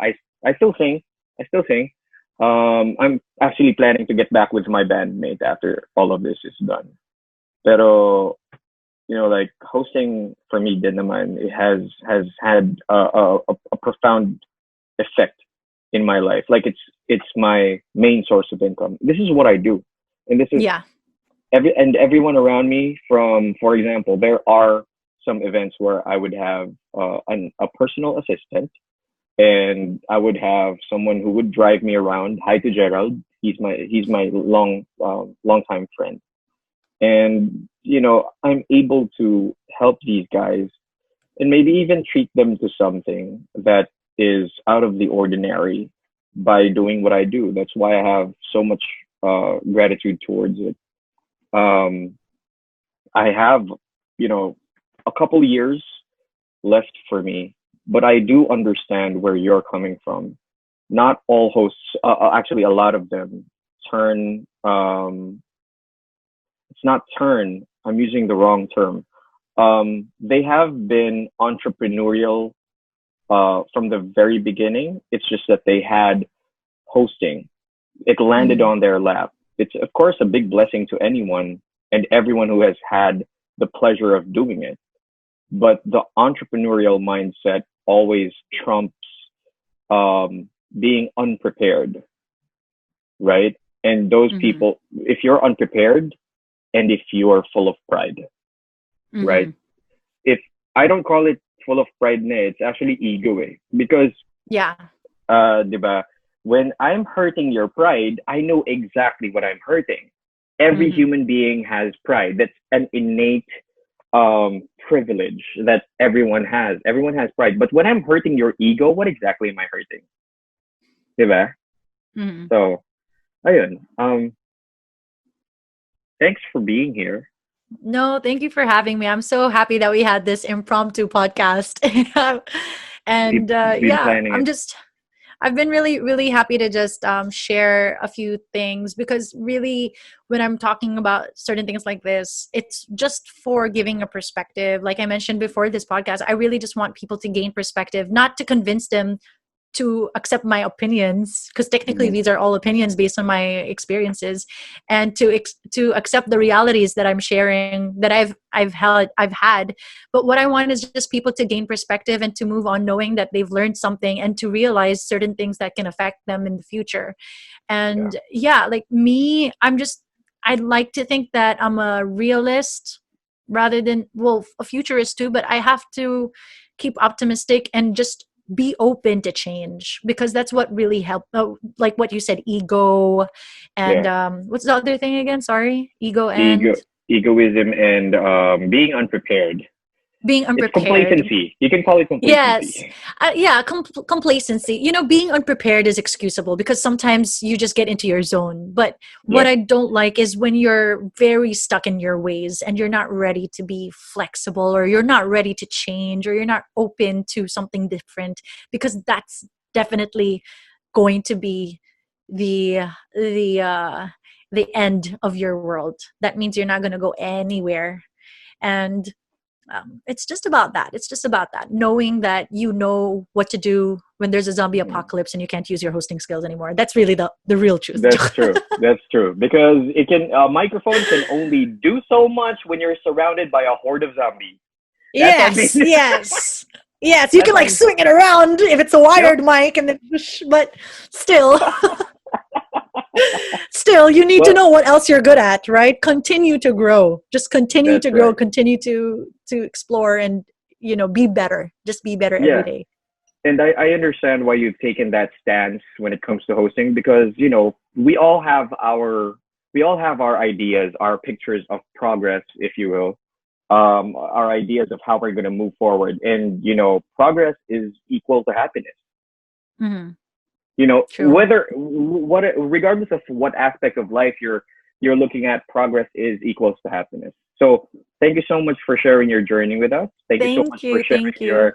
I still sing. I still sing. I'm actually planning to get back with my bandmate after all of this is done. Pero like hosting for me, din naman, it has had a profound effect in my life. Like it's my main source of income. This is what I do, and this is yeah. everyone around me. For example, there are some events where I would have a personal assistant, and I would have someone who would drive me around. Hi to Gerald. He's my long time friend, and I'm able to help these guys and maybe even treat them to something that is out of the ordinary by doing what I do. That's why I have so much gratitude towards it. Um, I have you know a couple years left for me, but I do understand where you're coming from. Not all hosts, actually, a lot of them turn. It's not turn. I'm using the wrong term. They have been entrepreneurial from the very beginning. It's just that they had hosting. It landed Mm, on their lap. It's of course a big blessing to anyone and everyone who has had the pleasure of doing it. But the entrepreneurial mindset always trumps being unprepared, right? And those mm-hmm. people, if you're unprepared and if you are full of pride, right? Mm-hmm. If I don't call it full of pride, it's actually ego, because Yeah. diba, when I'm hurting your pride, I know exactly what I'm hurting. Every Mm-hmm. human being has pride. That's an innate privilege that everyone has. Everyone has pride. But when I'm hurting your ego, what exactly am I hurting? Diba? Mm-hmm. So, ayun. Thanks for being here. No, thank you for having me. I'm so happy that we had this impromptu podcast. And Been planning it. I've been really, really happy to just share a few things, because really, when I'm talking about certain things like this, it's just for giving a perspective. Like I mentioned before this podcast, I really just want people to gain perspective, not to convince them to accept my opinions, because technically Mhm. these are all opinions based on my experiences, and to accept the realities that I'm sharing, that I've had. But what I want is just people to gain perspective and to move on knowing that they've learned something, and to realize certain things that can affect them in the future. Yeah. And yeah, like me, I'd like to think that I'm a realist rather than, well, a futurist too, but I have to keep optimistic and just be open to change, because that's what really helped. Like what you said, ego, and Yeah. what's the other thing again? Sorry, ego Ego, and egoism, and being unprepared. being It's unprepared. complacency. You can call it Yes. complacency. Yeah, complacency. Being unprepared is excusable because sometimes you just get into your zone. But what Yeah. I don't like is when you're very stuck in your ways and you're not ready to be flexible, or you're not ready to change, or you're not open to something different, because that's definitely going to be the the uh the end of your world. That means you're not going to go anywhere. And it's just about that. It's just about that. Knowing that you know what to do when there's a zombie Mhm. apocalypse and you can't use your hosting skills anymore. That's really the real truth. That's true. That's true. Because it can a microphone can only do so much when you're surrounded by a horde of zombies. That's our Yes, main. yes. Yes, you That's can our. like swing it around if it's a Yep. wired mic, and then but still, still, you need to Well, know what else you're good at, right? Continue to grow. Just continue that's to grow, right. continue to explore, and be better. Just be better every Yeah. day. And I understand why you've taken that stance when it comes to hosting, because we all have our ideas, our pictures of progress, if you will, our ideas of how we're going to move forward, and progress is equal to happiness. Hmm. True. Whether what regardless of what aspect of life you're looking at, progress is equals to happiness. So thank you so much for sharing your journey with us. Thank you so much Thank for you. sharing Thank you.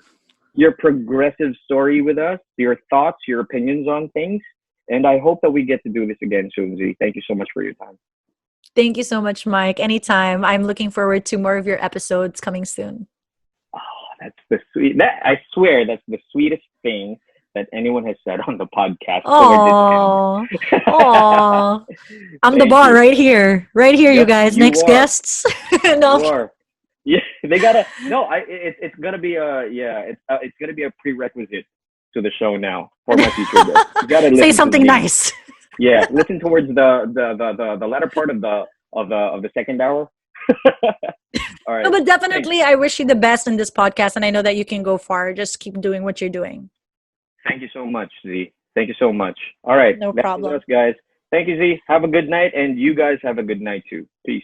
your progressive story with us, your thoughts, your opinions on things. And I hope that we get to do this again soon, Z. Thank you so much for your time. Thank you so much, Mike. Anytime. I'm looking forward to more of your episodes coming soon. Oh, that's the sweet. That I swear, that's the sweetest thing that anyone has said on the podcast toward this end. Oh, oh. I'm the Thank bar you. right here. Right here, you Yep, guys. you Next are. guests. No. You are. Yeah, they gotta. No, it's gonna be a yeah. It's gonna be a prerequisite to the show now for my future guests. You gotta Say listen to something Z. nice. Yeah, listen towards the latter part of the second hour. All No, right. but Thanks. definitely, I wish you the best in this podcast, and I know that you can go far. Just keep doing what you're doing. Thank you so much, Z. Thank you so much. All right. No That's it, us problem. guys. Thank you, Z. Have a good night, and you guys have a good night too. Peace.